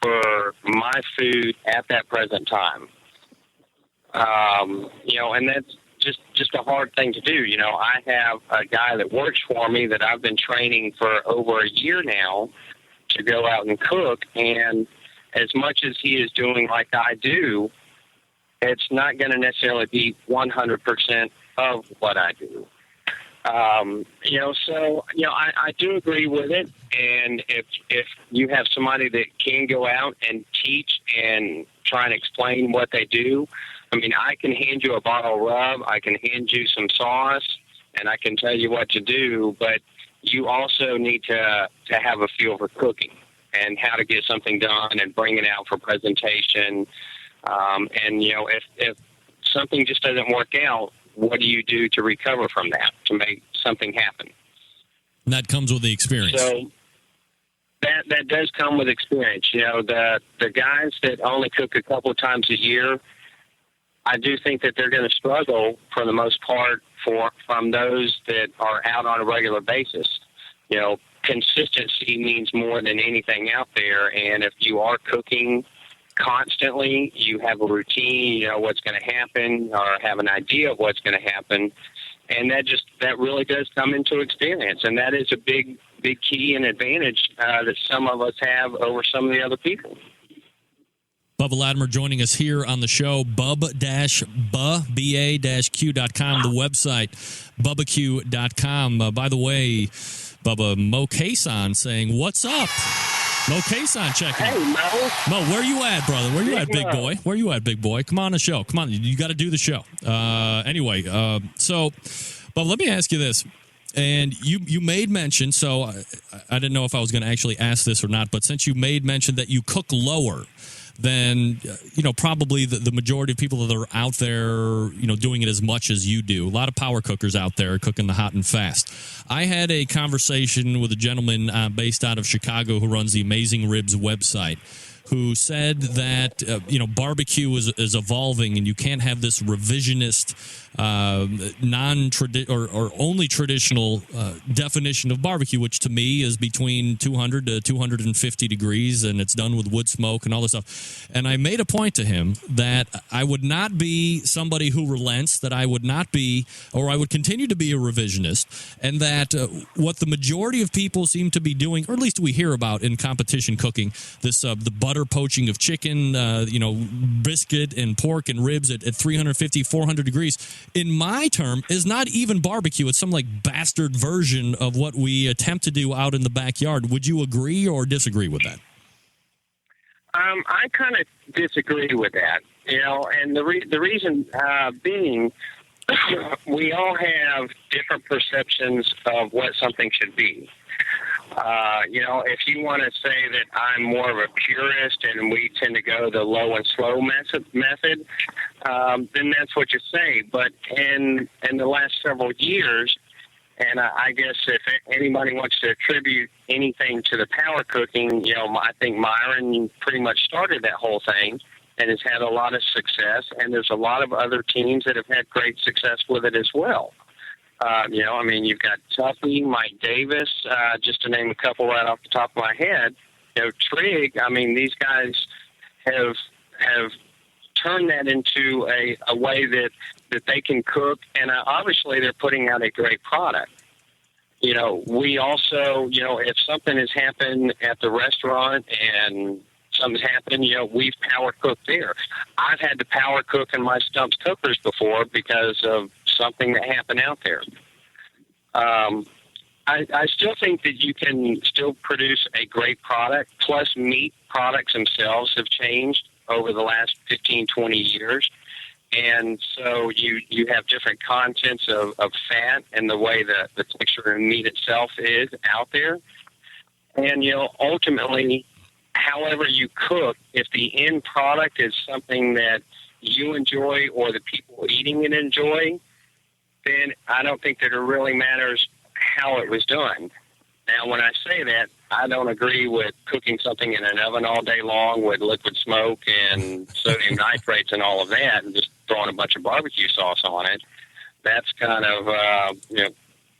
Speaker 6: for my food at that present time. And that's just a hard thing to do. I have a guy that works for me that I've been training for over a year now to go out and cook. And as much as he is doing like I do, it's not going to necessarily be 100% of what I do. I do agree with it. And if you have somebody that can go out and teach and try and explain what they do, I mean, I can hand you a bottle of rub, I can hand you some sauce, and I can tell you what to do, but you also need to have a feel for cooking and how to get something done and bring it out for presentation. And, you know, if something just doesn't work out, what do you do to recover from that, to make something happen?
Speaker 4: And that comes with the experience.
Speaker 6: So that does come with experience. You know, the guys that only cook a couple of times a year, I do think that they're going to struggle for the most part from those that are out on a regular basis. You know, consistency means more than anything out there, and if you are cooking constantly, you have a routine, you know what's going to happen, or have an idea of what's going to happen, and that really does come into experience, and that is a big key and advantage that some of us have over some of the other people.
Speaker 4: Bubba Latimer joining us here on the show. Bub-Ba-Q.com, the website, Bubba-Q.com. By the way, Bubba, Mo Kason saying, "What's up?" Mo Kason checking.
Speaker 6: Hey, Mo.
Speaker 4: Mo, where you at, brother? Where you at, big boy? Where you at, big boy? Come on the show. Come on, you got to do the show. Anyway, so, Bubba, let me ask you this. And you made mention, so I didn't know if I was going to actually ask this or not, but since you made mention that you cook lower than, you know, probably the majority of people that are out there, you know, doing it as much as you do. A lot of power cookers out there cooking the hot and fast. I had a conversation with a gentleman based out of Chicago who runs the Amazing Ribs website, who said that, you know, barbecue is evolving and you can't have this revisionist, or only traditional definition of barbecue, which to me is between 200 to 250 degrees, and it's done with wood smoke and all this stuff. And I made a point to him that I would not be somebody who relents, that I would not be, or I would continue to be a revisionist, and that what the majority of people seem to be doing, or at least we hear about in competition cooking, this the butter poaching of chicken, you know, brisket and pork and ribs at 350, 400 degrees, in my term, is not even barbecue. It's some like bastard version of what we attempt to do out in the backyard. Would you agree or disagree with that?
Speaker 6: I kind of disagree with that, you know, and the reason being, we all have different perceptions of what something should be. You know, if you want to say that I'm more of a purist and we tend to go the low and slow method, then that's what you say. But in the last several years, and I guess if anybody wants to attribute anything to the power cooking, you know, I think Myron pretty much started that whole thing and has had a lot of success. And there's a lot of other teams that have had great success with it as well. You know, I mean, you've got Tuffy, Mike Davis, just to name a couple right off the top of my head. You know, Trigg, I mean, these guys have turned that into a way that they can cook, and obviously they're putting out a great product. You know, we also, you know, if something has happened at the restaurant and something's happened, you know, we've power cooked there. I've had to power cook in my Stumps cookers before because of something that happened out there. I still think that you can still produce a great product, plus meat products themselves have changed over the last 15, 20 years. And so you have different contents of fat and the way the texture of meat itself is out there. And, you know, ultimately, however you cook, if the end product is something that you enjoy or the people eating it enjoy, then I don't think that it really matters how it was done. Now, when I say that, I don't agree with cooking something in an oven all day long with liquid smoke and sodium nitrates and all of that and just throwing a bunch of barbecue sauce on it. That's kind of, you know,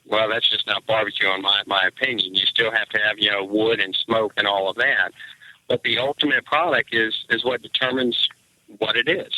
Speaker 6: well, that's just not barbecue in my opinion. You still have to have, you know, wood and smoke and all of that. But the ultimate product is what determines what it is.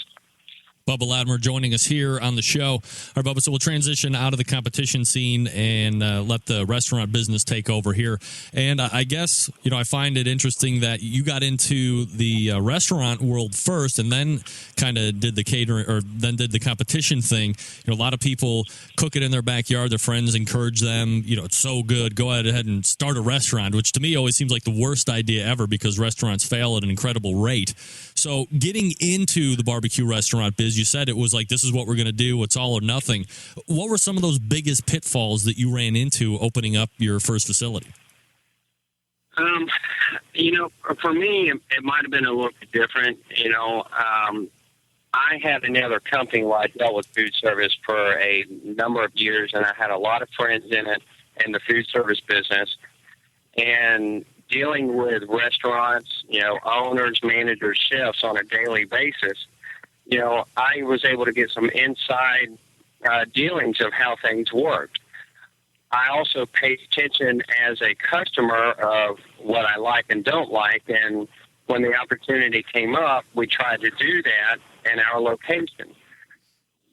Speaker 4: Bubba Latimer joining us here on the show. All right, Bubba, so we'll transition out of the competition scene and let the restaurant business take over here. And I guess, you know, I find it interesting that you got into the restaurant world first and then kind of did the catering, or then did the competition thing. You know, a lot of people cook it in their backyard. Their friends encourage them. You know, it's so good. Go ahead and start a restaurant, which to me always seems like the worst idea ever because restaurants fail at an incredible rate. So getting into the barbecue restaurant biz, as you said, it was like, this is what we're going to do. It's all or nothing. What were some of those biggest pitfalls that you ran into opening up your first facility?
Speaker 6: For me, it might have been a little bit different. I had another company where I dealt with food service for a number of years, and I had a lot of friends in it in the food service business. And dealing with restaurants, owners, managers, chefs on a daily basis, I was able to get some inside dealings of how things worked. I also paid attention as a customer of what I like and don't like, and when the opportunity came up, we tried to do that in our location.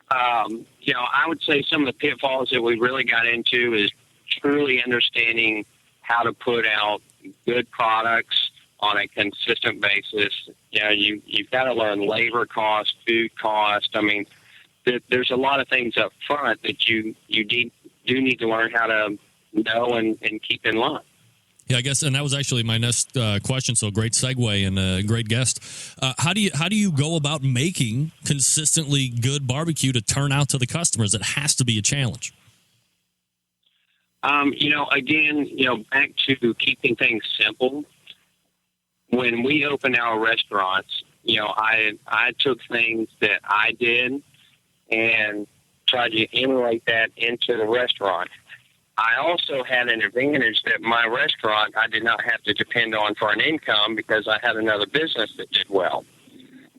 Speaker 6: I would say some of the pitfalls that we really got into is truly understanding how to put out good products on a consistent basis. You've got to learn labor cost, food cost. I mean, there's a lot of things up front that you do need to learn how to know and keep in line.
Speaker 4: Yeah, I guess, and that was actually my next question. So great segue and a great guest. How do you go about making consistently good barbecue to turn out to the customers? It has to be a challenge.
Speaker 6: Again, back to keeping things simple. When we opened our restaurants, I took things that I did and tried to emulate that into the restaurant. I also had an advantage that my restaurant, I did not have to depend on for an income because I had another business that did well.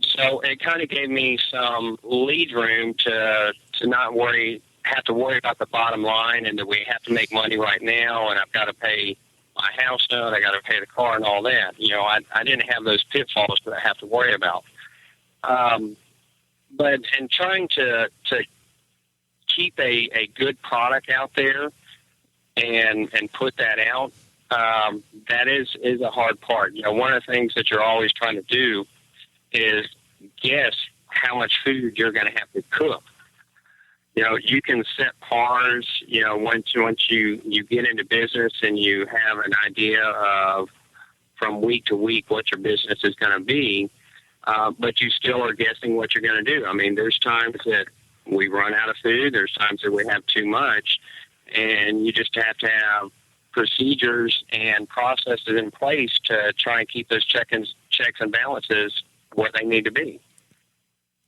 Speaker 6: So it kind of gave me some lead room to not have to worry about the bottom line and that we have to make money right now and I've got to pay my house note, I got to pay the car and all that. I didn't have those pitfalls that I have to worry about. But in trying to keep a good product out there and put that out, that is a hard part. One of the things that you're always trying to do is guess how much food you're going to have to cook. You can set pars, once you get into business and you have an idea of from week to week what your business is going to be, but you still are guessing what you're going to do. I mean, there's times that we run out of food. There's times that we have too much. And you just have to have procedures and processes in place to try and keep those checks and balances where they need to be.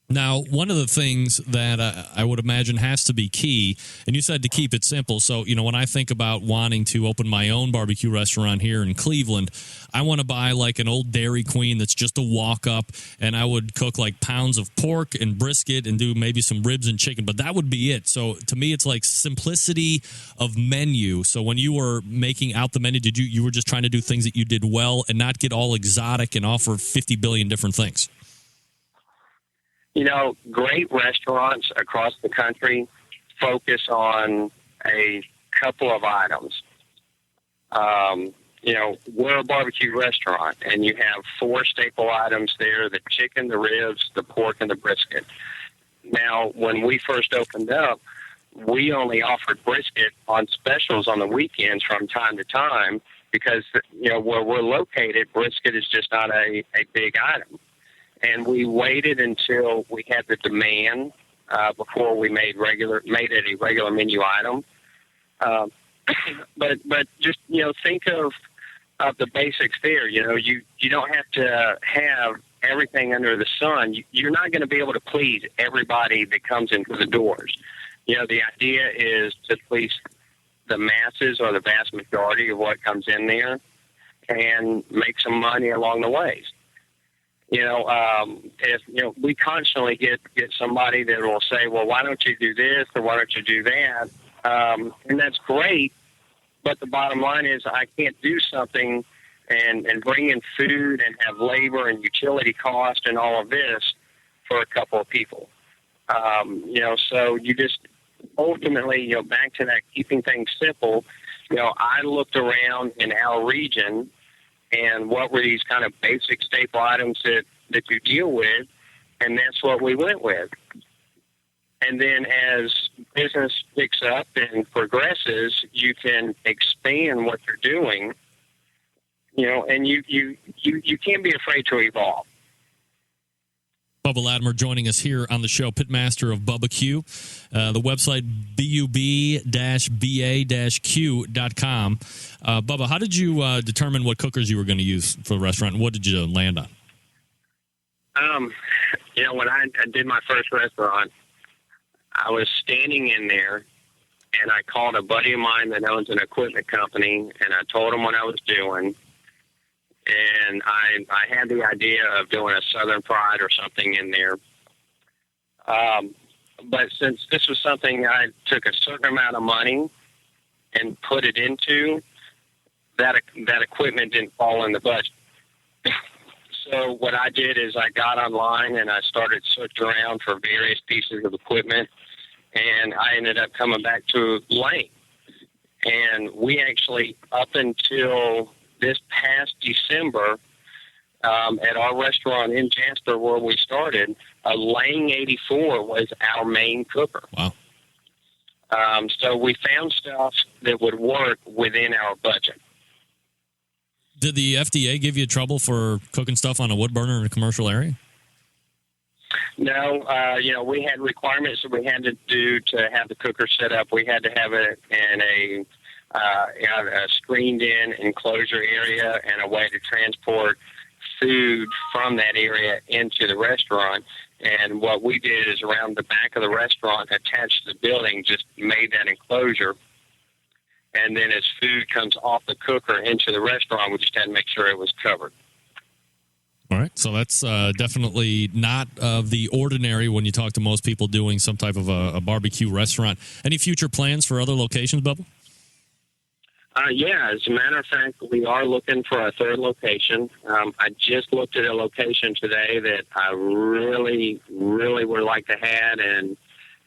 Speaker 4: Now, one of the things that I would imagine has to be key, and you said to keep it simple. So, when I think about wanting to open my own barbecue restaurant here in Cleveland, I want to buy like an old Dairy Queen that's just a walk up, and I would cook like pounds of pork and brisket and do maybe some ribs and chicken, but that would be it. So to me, it's like simplicity of menu. So when you were making out the menu, you were just trying to do things that you did well and not get all exotic and offer 50 billion different things?
Speaker 6: Great restaurants across the country focus on a couple of items. We're a barbecue restaurant, and you have 4 staple items there, the chicken, the ribs, the pork, and the brisket. Now, when we first opened up, we only offered brisket on specials on the weekends from time to time because, where we're located, brisket is just not a big item. And we waited until we had the demand before we made it a regular menu item. But just think of the basics there. You don't have to have everything under the sun. You're not going to be able to please everybody that comes into the doors. The idea is to please the masses or the vast majority of what comes in there and make some money along the way. If we constantly get somebody that will say, well, why don't you do this or why don't you do that? And that's great. But the bottom line is I can't do something and bring in food and have labor and utility cost and all of this for a couple of people. So you just ultimately, back to that keeping things simple, I looked around in our region and what were these kind of basic staple items that you deal with, and that's what we went with. And then as business picks up and progresses, you can expand what you're doing, and you can't be afraid to evolve.
Speaker 4: Bubba Latimer joining us here on the show, pitmaster of Bub-Ba-Q. The website, bub-ba-q.com. Bubba, how did you determine what cookers you were going to use for the restaurant, and what did you land on?
Speaker 6: When I did my first restaurant, I was standing in there, and I called a buddy of mine that owns an equipment company, and I told him what I was doing. And I had the idea of doing a Southern Fried or something in there. But since this was something I took a certain amount of money and put it into, that equipment didn't fall in the budget. So what I did is I got online and I started searching around for various pieces of equipment, and I ended up coming back to Lane. And we actually, up until this past December, at our restaurant in Jasper where we started, a Lang 84 was our main cooker.
Speaker 4: Wow.
Speaker 6: So we found stuff that would work within our budget.
Speaker 4: Did the FDA give you trouble for cooking stuff on a wood burner in a commercial area?
Speaker 6: No, we had requirements that we had to do to have the cooker set up. We had to have it in a screened-in enclosure area and a way to transport food from that area into the restaurant. And what we did is around the back of the restaurant, attached to the building, just made that enclosure. And then as food comes off the cooker into the restaurant, we just had to make sure it was covered.
Speaker 4: All right, so that's definitely not of the ordinary when you talk to most people doing some type of a barbecue restaurant. Any future plans for other locations, Bubba?
Speaker 6: Yeah, as a matter of fact, we are looking for a third location. I just looked at a location today that I really, really would like to have and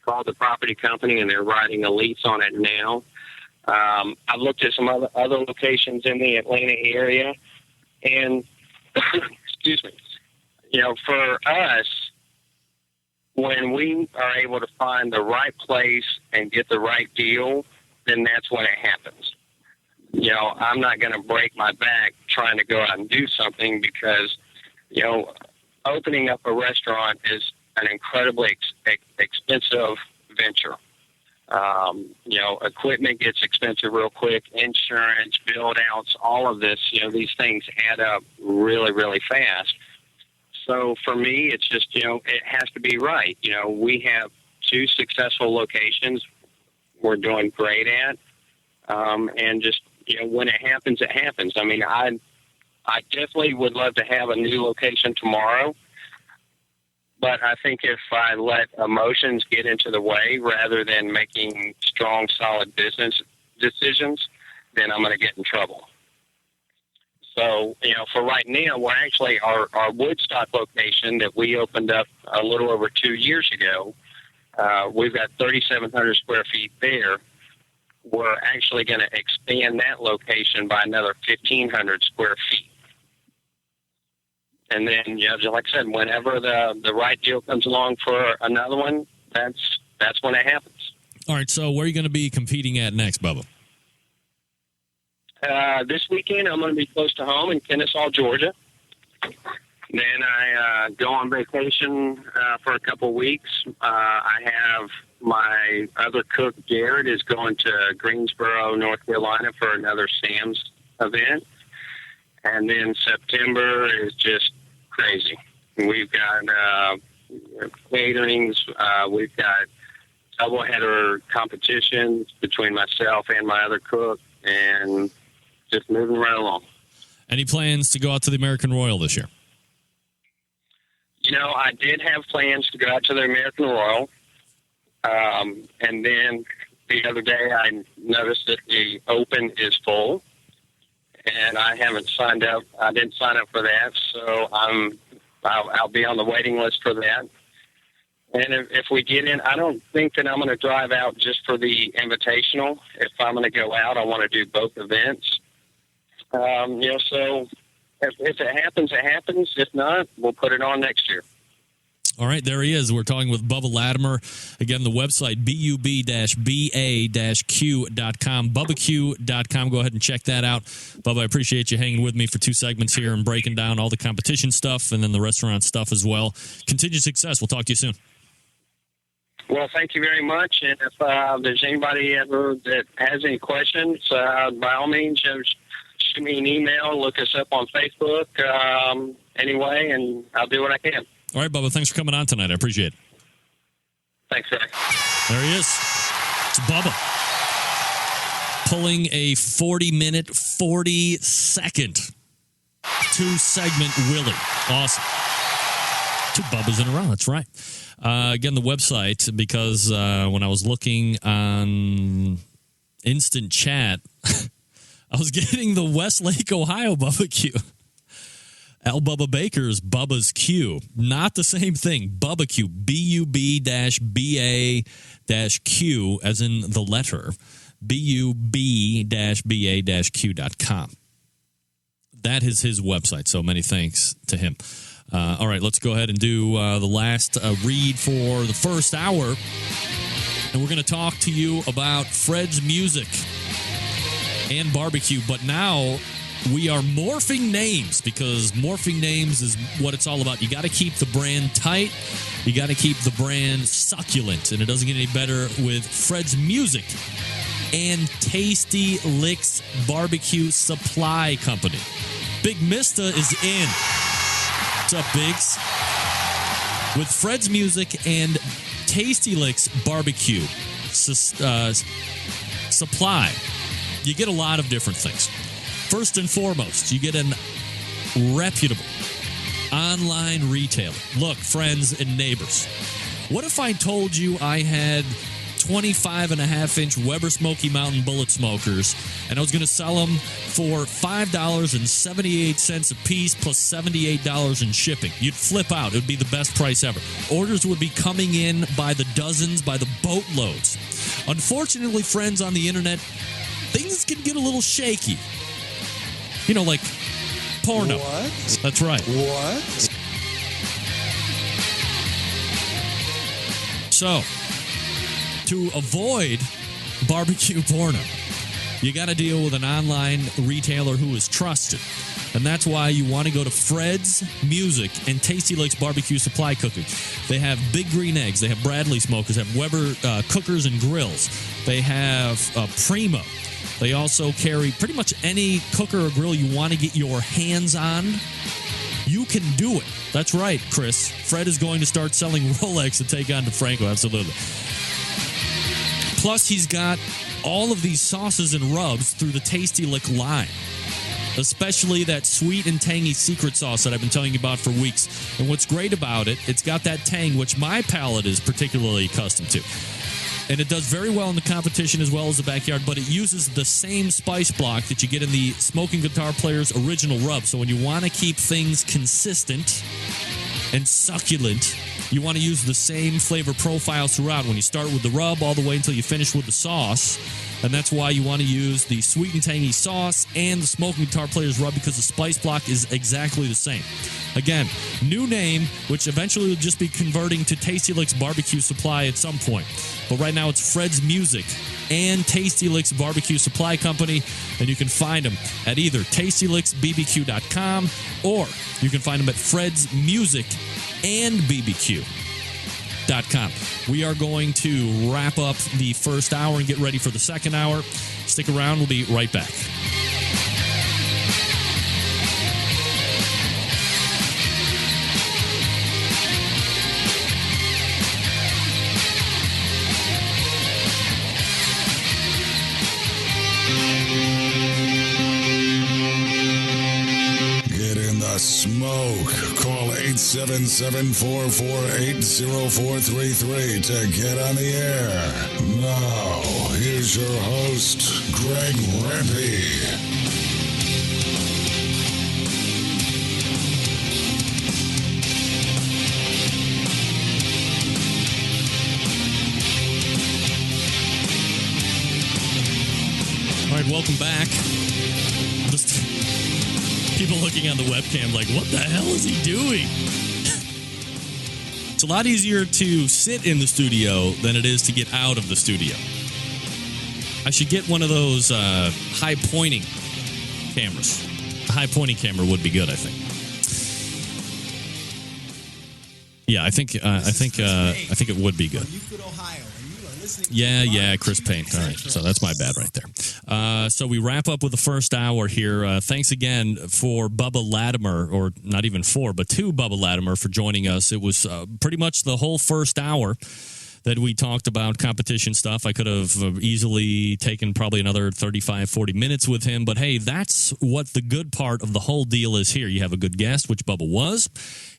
Speaker 6: called the property company, and they're writing a lease on it now. I've looked at some other locations in the Atlanta area, and excuse me, for us, when we are able to find the right place and get the right deal, then that's when it happens. I'm not going to break my back trying to go out and do something because, opening up a restaurant is an incredibly expensive venture. Equipment gets expensive real quick, insurance, build-outs, all of this, these things add up really, really fast. So for me, it's just, it has to be right. We have 2 successful locations we're doing great at, and just, when it happens, it happens. I mean, I definitely would love to have a new location tomorrow, but I think if I let emotions get into the way rather than making strong, solid business decisions, then I'm going to get in trouble. So, for right now, we're actually our Woodstock location that we opened up a little over 2 years ago. We've got 3,700 square feet there. We're actually going to expand that location by another 1,500 square feet. And then, just like I said, whenever the right deal comes along for another one, that's when it happens.
Speaker 4: All right, so where are you going to be competing at next, Bubba?
Speaker 6: This weekend, I'm going to be close to home in Kennesaw, Georgia. Then I go on vacation for a couple weeks. I have my other cook, Garrett, is going to Greensboro, North Carolina for another Sam's event. And then September is just crazy. We've got caterings. We've got doubleheader competitions between myself and my other cook, and just moving right along.
Speaker 4: Any plans to go out to the American Royal this year?
Speaker 6: I did have plans to go out to the American Royal. And then the other day I noticed that the Open is full, and I haven't signed up. I didn't sign up for that, so I'll be on the waiting list for that. And if we get in, I don't think that I'm going to drive out just for the Invitational. If I'm going to go out, I want to do both events. So if it happens, it happens. If not, we'll put it on next year.
Speaker 4: All right, there he is. We're talking with Bubba Latimer. Again, the website, bub-ba-q.com, Bubba-Q.com. Go ahead and check that out. Bubba, I appreciate you hanging with me for 2 segments here and breaking down all the competition stuff and then the restaurant stuff as well. Continued success. We'll talk to you soon.
Speaker 6: Well, thank you very much. And if there's anybody ever that has any questions, by all means, just shoot me an email, look us up on Facebook anyway, and I'll do what I can.
Speaker 4: All right, Bubba, thanks for coming on tonight. I appreciate it.
Speaker 6: Thanks, Zach.
Speaker 4: There he is. It's Bubba. Pulling a 40-minute, 40-second 2-segment Willie. Awesome. 2 Bubbas in a row. That's right. Again, the website, because when I was looking on Instant Chat, I was getting the Westlake, Ohio Bubba-Q. Al Bubba Baker's Bubba's Q. Not the same thing. Bubba-Q. BUB-BA-Q, as in the letter. BUB-BA-Q.com. That is his website, so many thanks to him. All right, let's go ahead and do the last read for the first hour. And we're going to talk to you about Fred's Music and barbecue. But now we are morphing names, because morphing names is what it's all about. You got to keep the brand tight. You got to keep the brand succulent. And it doesn't get any better with Fred's Music and Tasty Licks Barbecue Supply Company. Big Mista is in. What's up, Biggs? With Fred's Music and Tasty Licks Barbecue Supply, you get a lot of different things. First and foremost, you get an reputable online retailer. Look, friends and neighbors, what if I told you I had 25.5-inch Weber Smoky Mountain bullet smokers, and I was going to sell them for $5.78 a piece plus $78 in shipping? You'd flip out. It would be the best price ever. Orders would be coming in by the dozens, by the boatloads. Unfortunately, friends on the internet, things can get a little shaky. You know, like porno.
Speaker 7: What?
Speaker 4: That's right.
Speaker 7: What?
Speaker 4: So, to avoid barbecue porno, you got to deal with an online retailer who is trusted. And that's why you want to go to Fred's Music and Tasty Licks Barbecue Supply Cooking. They have Big Green Eggs. They have Bradley Smokers. They have Weber Cookers and Grills. They have Primo. They also carry pretty much any cooker or grill you want to get your hands on. You can do it. That's right, Chris. Fred is going to start selling Rolex to take on DeFranco. Absolutely. Plus, he's got all of these sauces and rubs through the Tasty Lick line, especially that sweet and tangy secret sauce that I've been telling you about for weeks. And what's great about it, it's got that tang, which my palate is particularly accustomed to. And it does very well in the competition as well as the backyard, but it uses the same spice block that you get in the Smoking Guitar Player's original rub. So when you want to keep things consistent and succulent, you want to use the same flavor profile throughout. When you start with the rub all the way until you finish with the sauce. And that's why you want to use the sweet and tangy sauce and the Smoking Guitar Player's rub, because the spice block is exactly the same. Again, new name, which eventually will just be converting to Tasty Licks Barbecue Supply at some point. But right now it's Fred's Music and Tasty Licks Barbecue Supply Company, and you can find them at either tastylicksbbq.com or you can find them at Fred's Music and BBQ.com. We are going to wrap up the first hour and get ready for the second hour. Stick around. We'll be right back.
Speaker 5: Smoke. Call 877-448-0433 to get on the air. Now, here's your host, Greg Rempe.
Speaker 4: All right, welcome back. People looking on the webcam like, what the hell is he doing? It's a lot easier to sit in the studio than it is to get out of the studio. I should get one of those high pointing cameras. A high pointing camera would be good, I think. Yeah, I think it would be good. Yeah, Chris Payne. All right, so that's my bad right there. So we wrap up with the first hour here. Thanks again for Bubba Latimer, or not even for, but to Bubba Latimer for joining us. It was pretty much the whole first hour that we talked about competition stuff. I could have easily taken probably another 35, 40 minutes with him. But, hey, that's what the good part of the whole deal is here. You have a good guest, which Bubba was.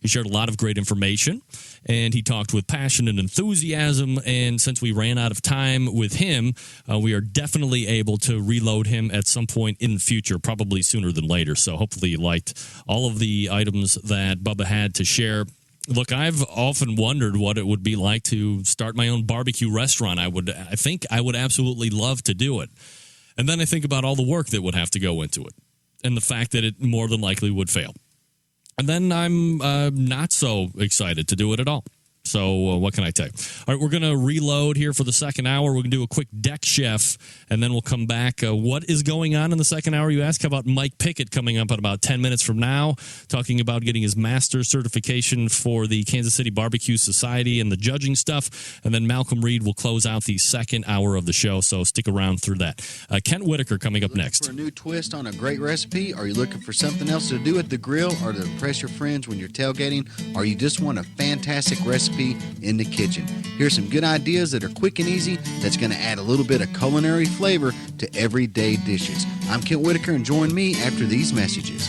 Speaker 4: He shared a lot of great information, and he talked with passion and enthusiasm. And since we ran out of time with him, we are definitely able to reload him at some point in the future, probably sooner than later. So hopefully you liked all of the items that Bubba had to share. Look, I've often wondered what it would be like to start my own barbecue restaurant. I think I would absolutely love to do it. And then I think about all the work that would have to go into it and the fact that it more than likely would fail. And then I'm not so excited to do it at all. So what can I tell you? All right, we're going to reload here for the second hour. We're going to do a quick deck chef, and then we'll come back. What is going on in the second hour, you ask? How about Mike Pickette coming up in about 10 minutes from now, talking about getting his master's certification for the Kansas City Barbecue Society and the judging stuff. And then Malcom Reed will close out the second hour of the show, so stick around through that. Kent Whitaker coming up next.
Speaker 7: For a new twist on a great recipe? Are you looking for something else to do at the grill or to impress your friends when you're tailgating? Or you just want a fantastic recipe in the kitchen? Here's some good ideas that are quick and easy that's going to add a little bit of culinary flavor to everyday dishes. I'm Kent Whitaker, and join me after these messages.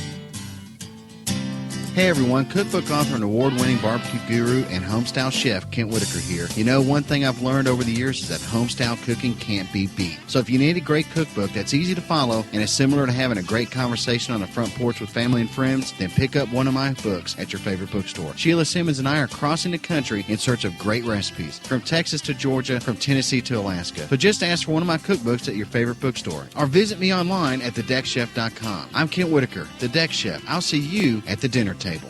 Speaker 7: Hey everyone, cookbook author and award-winning barbecue guru and homestyle chef Kent Whitaker here. You know, one thing I've learned over the years is that homestyle cooking can't be beat. So if you need a great cookbook that's easy to follow and is similar to having a great conversation on the front porch with family and friends, then pick up one of my books at your favorite bookstore. Sheila Simmons and I are crossing the country in search of great recipes, from Texas to Georgia, from Tennessee to Alaska. So just ask for one of my cookbooks at your favorite bookstore, or visit me online at thedeckchef.com. I'm Kent Whitaker, the Deck Chef. I'll see you at the dinner table.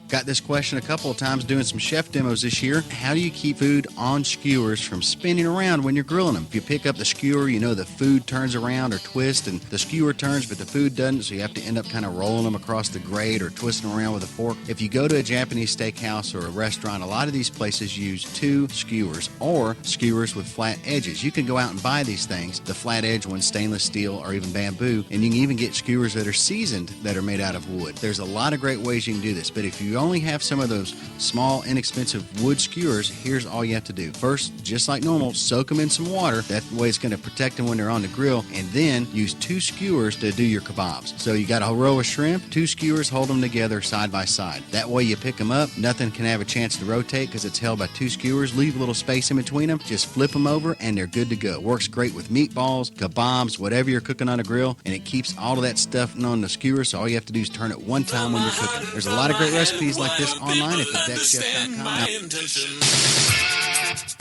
Speaker 7: Got this question a couple of times doing some chef demos this year. How do you keep food on skewers from spinning around when you're grilling them? If you pick up the skewer, you know the food turns around or twists, and the skewer turns, but the food doesn't, so you have to end up kind of rolling them across the grate or twisting around with a fork. If you go to a Japanese steakhouse or a restaurant, a lot of these places use two skewers or skewers with flat edges. You can go out and buy these things, the flat edge ones, stainless steel or even bamboo, and you can even get skewers that are seasoned that are made out of wood. There's a lot of great ways you can do this, but if you only have some of those small, inexpensive wood skewers, here's all you have to do. First, just like normal, soak them in some water. That way it's going to protect them when they're on the grill, and then use two skewers to do your kebabs. So you got a row of shrimp, two skewers, hold them together side by side. That way you pick them up, nothing can have a chance to rotate because it's held by two skewers. Leave a little space in between them, just flip them over, and they're good to go. Works great with meatballs, kebabs, whatever you're cooking on a grill, and it keeps all of that stuff on the skewer, so all you have to do is turn it one time when you're cooking. There's a lot of great recipes like this online at thedeckchef.com.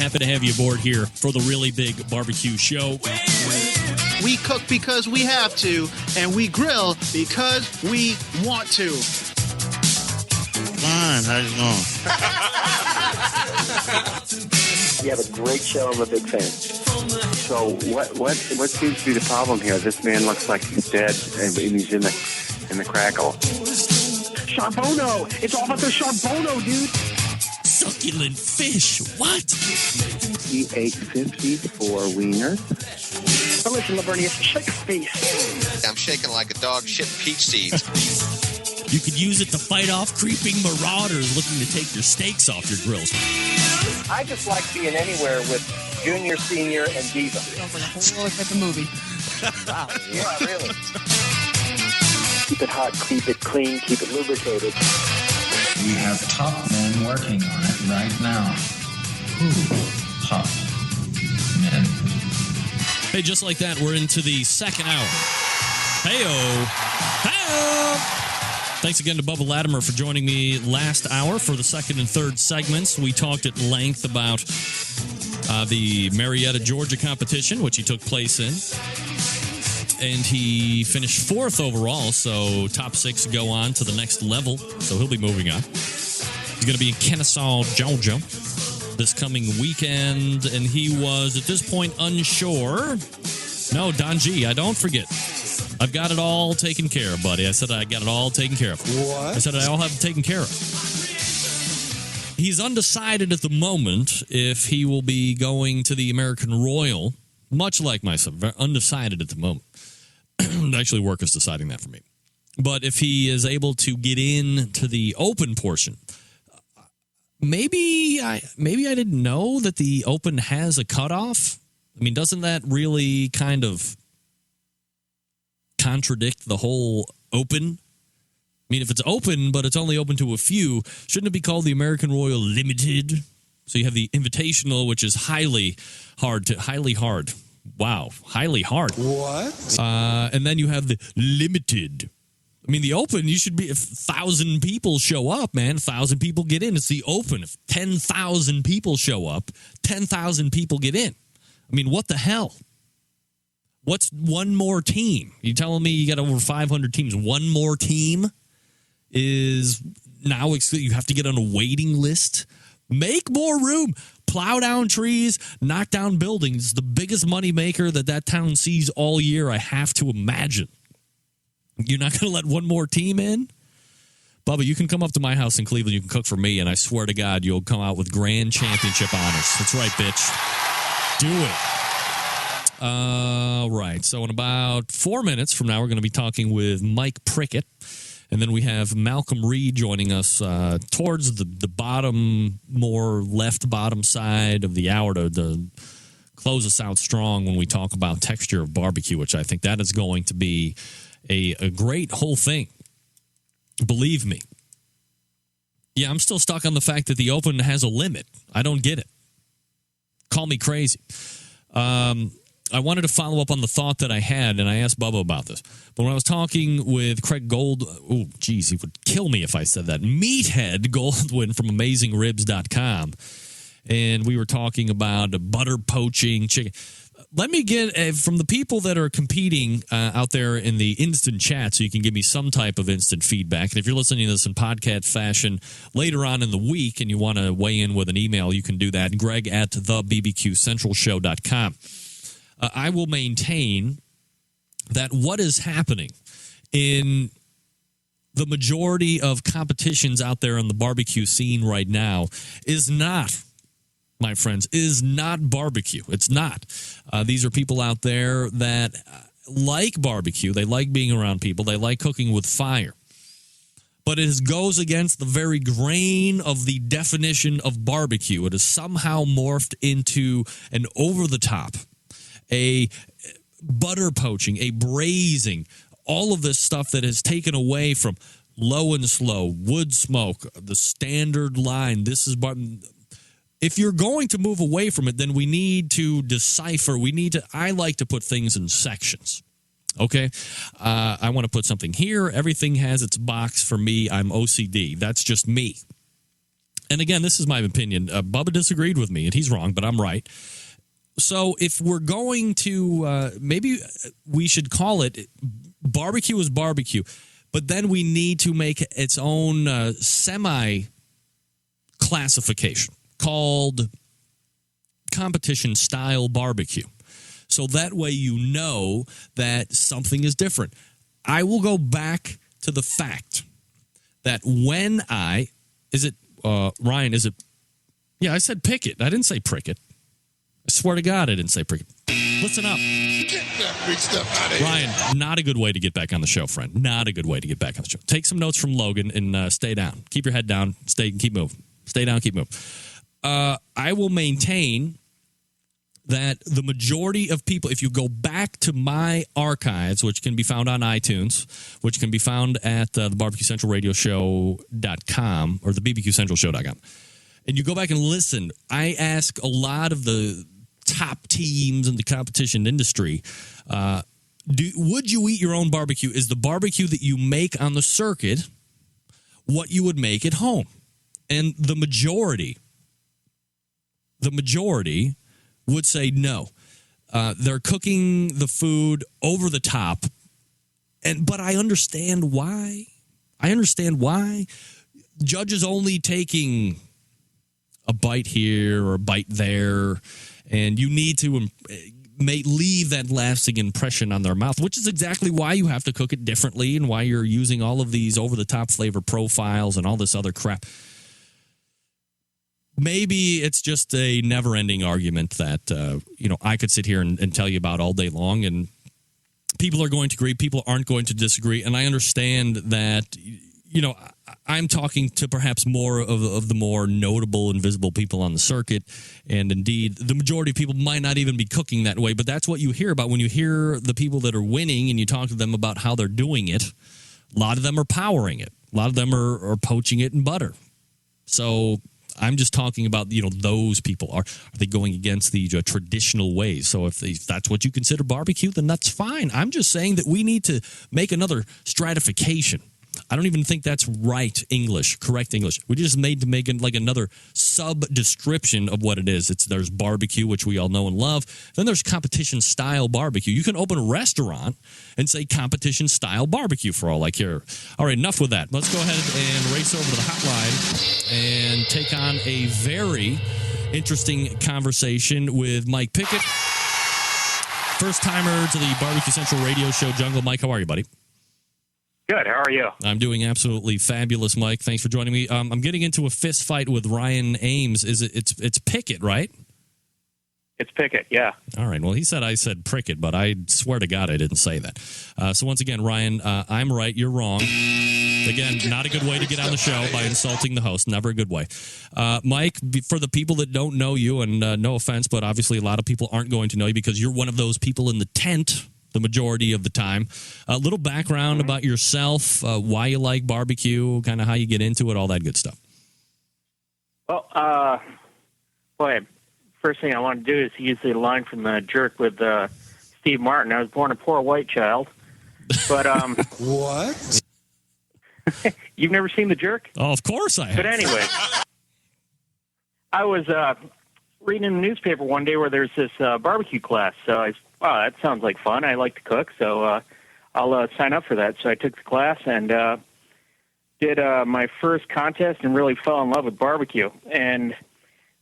Speaker 4: Happy to have you aboard here for the Really Big Barbecue Show.
Speaker 8: We cook because we have to, and we grill because we want to.
Speaker 9: Fine, how's it going?
Speaker 10: You have a great show. I'm a big fan. So what seems to be the problem here? This man looks like he's dead, and he's in the crackle.
Speaker 8: Charbono! It's all about the charbono, dude!
Speaker 4: Succulent fish! What?
Speaker 10: He ate 54 wieners.
Speaker 8: But listen, Lavernius, shake your face.
Speaker 11: I'm shaking like a dog shit peach seeds.
Speaker 4: You could use it to fight off creeping marauders looking to take your steaks off your grills.
Speaker 10: I just like being anywhere with Junior, Senior, and Diva.
Speaker 12: Sounds like a whole other type of movie.
Speaker 10: Wow. Yeah, really. Keep it hot, keep it clean, keep it lubricated.
Speaker 13: We have top men working on it right now. Top men.
Speaker 4: Hey, just like that, we're into the second hour. Hey-o. Hey-o. Thanks again to Bubba Latimer for joining me last hour for the second and third segments. We talked at length about the Marietta, Georgia competition, which he took place in. And he finished 4th overall, so top 6 go on to the next level. So he'll be moving on. He's going to be in Kennesaw, Georgia this coming weekend, and he was, at this point, unsure. No, Don G, I don't forget. I've got it all taken care of, buddy. I said I got it all taken care of.
Speaker 14: What?
Speaker 4: I said I all have it taken care of. He's undecided at the moment if he will be going to the American Royal, much like myself, undecided at the moment. Actually, work is deciding that for me. But if he is able to get in to the Open portion, maybe I didn't know that the Open has a cutoff. I mean, doesn't that really kind of contradict the whole Open? I mean, if it's open, but it's only open to a few, shouldn't it be called the American Royal Limited? So you have the Invitational, which is highly hard. Wow, highly hard.
Speaker 14: What?
Speaker 4: And then you have the Limited. I mean, the Open, you should be, if 1,000 people show up, man, 1,000 people get in. It's the Open. If 10,000 people show up, 10,000 people get in. I mean, what the hell? What's one more team? You telling me you got over 500 teams? One more team is now you have to get on a waiting list. Make more room. Plow down trees, knock down buildings. The biggest moneymaker that town sees all year, I have to imagine. You're not going to let one more team in? Bubba, you can come up to my house in Cleveland. You can cook for me, and I swear to God, you'll come out with grand championship honors. That's right, bitch. Do it. All right. So in about 4 minutes from now, we're going to be talking with Mike Pickette. And then we have Malcom Reed joining us towards the bottom, more left bottom side of the hour to close us out strong when we talk about texture of barbecue, which I think that is going to be a great whole thing. Believe me. Yeah, I'm still stuck on the fact that the Open has a limit. I don't get it. Call me crazy. I wanted to follow up on the thought that I had, and I asked Bubba about this. But when I was talking with Craig he would kill me if I said that. Meathead Goldwyn from AmazingRibs.com, and we were talking about butter poaching chicken. Let me get from the people that are competing out there in the instant chat so you can give me some type of instant feedback. And if you're listening to this in podcast fashion later on in the week and you want to weigh in with an email, you can do that. Greg at thebbqcentralshow.com. I will maintain that what is happening in the majority of competitions out there in the barbecue scene right now is not, my friends, is not barbecue. It's not. These are people out there that like barbecue. They like being around people. They like cooking with fire. But it goes against the very grain of the definition of barbecue. It is somehow morphed into an over-the-top, a butter poaching, a braising, all of this stuff that has taken away from low and slow, wood smoke, the standard line. This is if you're going to move away from it, then we need to decipher. I like to put things in sections. Okay? I want to put something here. Everything has its box for me. I'm OCD. That's just me. And again, this is my opinion. Bubba disagreed with me, and he's wrong, but I'm right. So if we're going to, maybe we should call it barbecue is barbecue, but then we need to make its own semi-classification called competition-style barbecue. So that way you know that something is different. I will go back to the fact that when Ryan, yeah, I said Pickett. I didn't say Prickett. I swear to God, I didn't say Prickett. Listen up.
Speaker 14: Get that big stuff out of here.
Speaker 4: Ryan, not a good way to get back on the show, friend. Not a good way to get back on the show. Take some notes from Logan and stay down. Keep your head down. Keep moving. Stay down, keep moving. I will maintain that the majority of people, if you go back to my archives, which can be found on iTunes, which can be found at the BBQCentralRadioShow.com or the BBQCentralShow.com, and you go back and listen, I ask a lot of the top teams in the competition industry, would you eat your own barbecue? Is the barbecue that you make on the circuit what you would make at home? And the majority would say no. They're cooking the food over the top, but I understand why. Judge is only taking a bite here or a bite there, and you need to leave that lasting impression on their mouth, which is exactly why you have to cook it differently and why you're using all of these over-the-top flavor profiles and all this other crap. Maybe it's just a never-ending argument that I could sit here and tell you about all day long, and people are going to agree, people aren't going to disagree, and I understand that, I'm talking to perhaps more of the more notable and visible people on the circuit, and indeed, the majority of people might not even be cooking that way, but that's what you hear about when you hear the people that are winning and you talk to them about how they're doing it. A lot of them are powering it. A lot of them are poaching it in butter. So I'm just talking about, those people. Are they going against the traditional ways? So if that's what you consider barbecue, then that's fine. I'm just saying that we need to make another stratification. I don't even think that's correct English. We just made to make it like another sub-description of what it is. There's barbecue, which we all know and love. Then there's competition-style barbecue. You can open a restaurant and say competition-style barbecue for all I care. All right, enough with that. Let's go ahead and race over to the hotline and take on a very interesting conversation with Mike Pickette, first-timer to the Barbecue Central radio show, Jungle. Mike, how are you, buddy?
Speaker 6: Good. How are you?
Speaker 4: I'm doing absolutely fabulous, Mike. Thanks for joining me. I'm getting into a fist fight with Ryan Ames. It's Pickette, right?
Speaker 6: It's Pickette, yeah.
Speaker 4: All right. Well, I said Prickett, but I swear to God I didn't say that. So once again, Ryan, I'm right. You're wrong. Again, not a good way to get on the show by insulting the host. Never a good way. Mike, for the people that don't know you, and no offense, but obviously a lot of people aren't going to know you because you're one of those people in the tent the majority of the time. A little background about yourself, why you like barbecue, kind of how you get into it, all that good stuff.
Speaker 6: Well, first thing I want to do is use the line from the Jerk with Steve Martin. I was born a poor white child, but
Speaker 14: what?
Speaker 6: You've never seen the Jerk?
Speaker 4: Oh, of course I have.
Speaker 6: But anyway, I was reading in the newspaper one day where there's this barbecue class. So wow, that sounds like fun. I like to cook, so I'll sign up for that. So I took the class and did my first contest and really fell in love with barbecue. And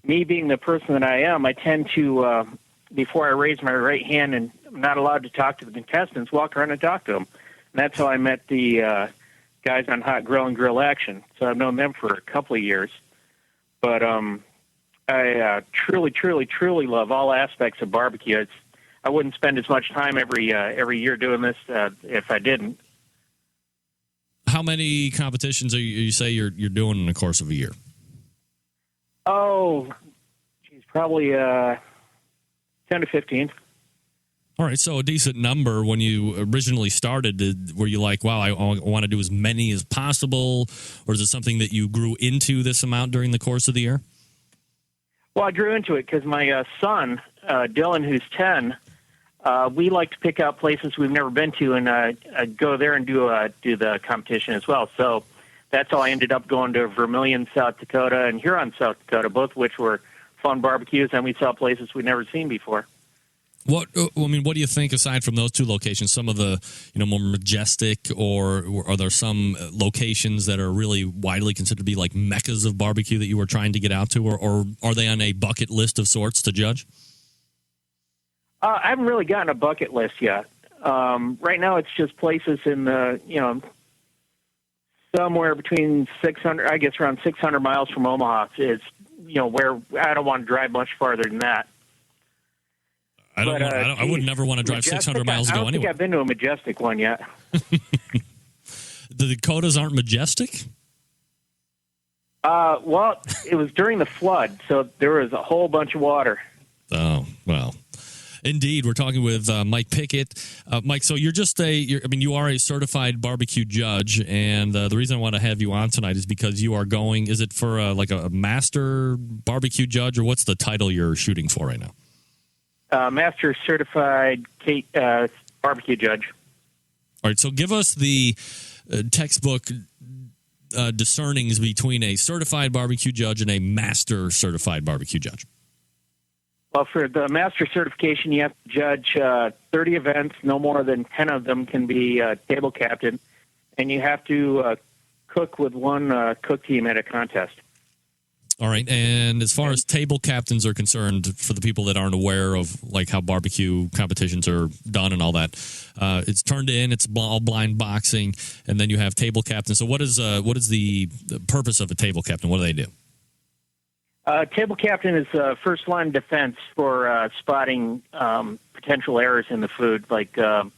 Speaker 6: me being the person that I am, I tend to, before I raise my right hand and I'm not allowed to talk to the contestants, walk around and talk to them. And that's how I met the guys on Hot Grill and Grill Action. So I've known them for a couple of years. But I truly, truly, truly love all aspects of barbecue. I wouldn't spend as much time every year doing this if I didn't.
Speaker 4: How many competitions you say you're doing in the course of a year?
Speaker 6: Oh, geez, probably 10 to 15.
Speaker 4: All right, so a decent number. When you originally started, were you like, wow, I want to do as many as possible? Or is it something that you grew into this amount during the course of the year?
Speaker 6: Well, I grew into it because my son, Dylan, who's 10, we like to pick out places we've never been to and go there and do the competition as well. So that's how I ended up going to Vermilion, South Dakota, and Huron, South Dakota, both of which were fun barbecues, and we saw places we'd never seen before.
Speaker 4: What do you think, aside from those two locations, some of the more majestic, or are there some locations that are really widely considered to be like meccas of barbecue that you were trying to get out to, or are they on a bucket list of sorts to judge?
Speaker 6: I haven't really gotten a bucket list yet. Right now, it's just places in the somewhere between 600, I guess around 600 miles from Omaha is where I don't want to drive much farther than that.
Speaker 4: I would never want to drive 600 miles to go anywhere.
Speaker 6: I don't think I've been to a majestic one yet.
Speaker 4: The Dakotas aren't majestic?
Speaker 6: Well, it was during the flood, so there was a whole bunch of water.
Speaker 4: Oh, well. Indeed, we're talking with Mike Pickette. Mike, so you are a certified barbecue judge, and the reason I want to have you on tonight is because you are going, is it for like a master barbecue judge, or what's the title you're shooting for right now?
Speaker 6: Master Certified Barbecue Judge.
Speaker 4: All right, so give us the textbook discernings between a certified barbecue judge and a master certified barbecue judge.
Speaker 15: Well, for the master certification, you have to judge 30 events. No more than 10 of them can be table captain. And you have to cook with one cook team at a contest.
Speaker 4: All right, and as far as table captains are concerned, for the people that aren't aware of like how barbecue competitions are done and all that, it's turned in, it's all blind boxing, and then you have table captains. So what is the purpose of a table captain? What do they do?
Speaker 15: Table captain is first line defense for spotting potential errors in the food, like the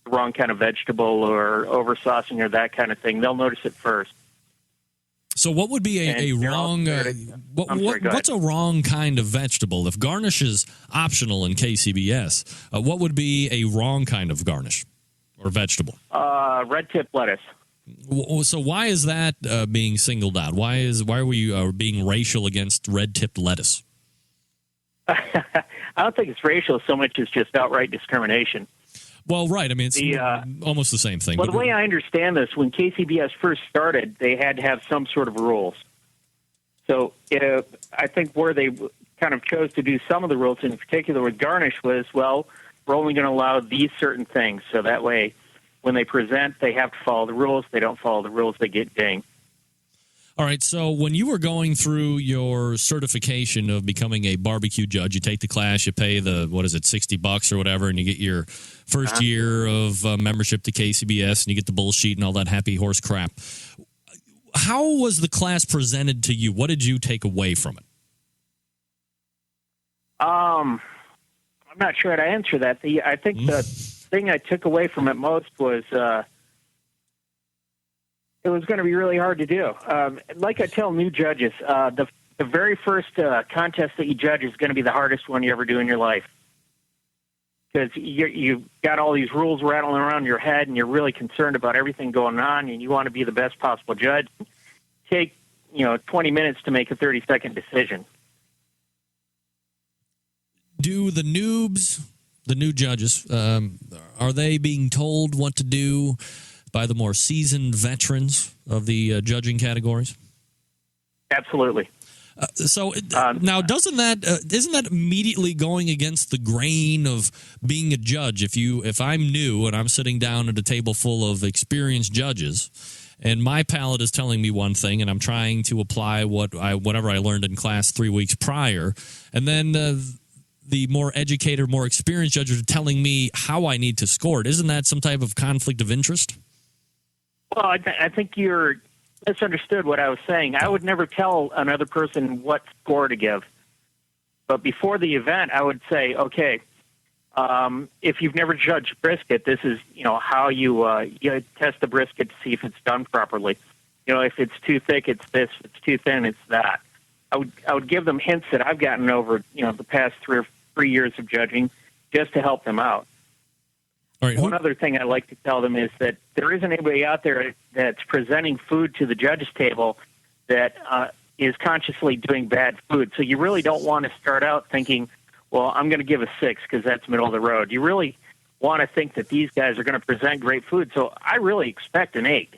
Speaker 15: wrong kind of vegetable or over saucing or that kind of thing. They'll notice it first.
Speaker 4: So what would be a wrong what's a wrong kind of vegetable? If garnish is optional in KCBS, what would be a wrong kind of garnish or vegetable?
Speaker 15: Red tip lettuce.
Speaker 4: So why is that being singled out? Why are we being racial against red tipped lettuce?
Speaker 15: I don't think it's racial so much as just outright discrimination.
Speaker 4: Well, right. I mean, it's almost the same thing.
Speaker 15: Well, the way I understand this, when KCBS first started, they had to have some sort of rules. So I think where they kind of chose to do some of the rules, in particular with garnish, was, well, we're only going to allow these certain things. So that way, when they present, they have to follow the rules. They don't follow the rules, they get dinged.
Speaker 4: All right, so when you were going through your certification of becoming a barbecue judge, you take the class, you pay the, $60 or whatever, and you get your first year of membership to KCBS, and you get the bullshit and all that happy horse crap. How was the class presented to you? What did you take away from it?
Speaker 15: I'm not sure how to answer that. I think the thing I took away from it most was it was going to be really hard to do. Like I tell new judges, the very first contest that you judge is going to be the hardest one you ever do in your life. Because you've got all these rules rattling around your head, and you're really concerned about everything going on, and you want to be the best possible judge. Take 20 minutes to make a 30-second decision.
Speaker 4: Do the noobs, the new judges, are they being told what to do by the more seasoned veterans of the judging categories?
Speaker 15: Absolutely.
Speaker 4: Now, isn't that immediately going against the grain of being a judge? If I'm new and I'm sitting down at a table full of experienced judges, and my palate is telling me one thing, and I'm trying to apply whatever I learned in class 3 weeks prior, and then the more educated, more experienced judges are telling me how I need to score it, isn't that some type of conflict of interest?
Speaker 15: Well, I think you're misunderstood what I was saying. I would never tell another person what score to give. But before the event, I would say, okay, if you've never judged brisket, this is how you test the brisket to see if it's done properly. If it's too thick, it's this. If it's too thin, it's that. I would give them hints that I've gotten over the past 3 years of judging, just to help them out.
Speaker 4: All right.
Speaker 15: One other thing I like to tell them is that there isn't anybody out there that's presenting food to the judges' table that is consciously doing bad food. So you really don't want to start out thinking, well, I'm going to give a 6 because that's middle of the road. You really want to think that these guys are going to present great food. So I really expect an 8.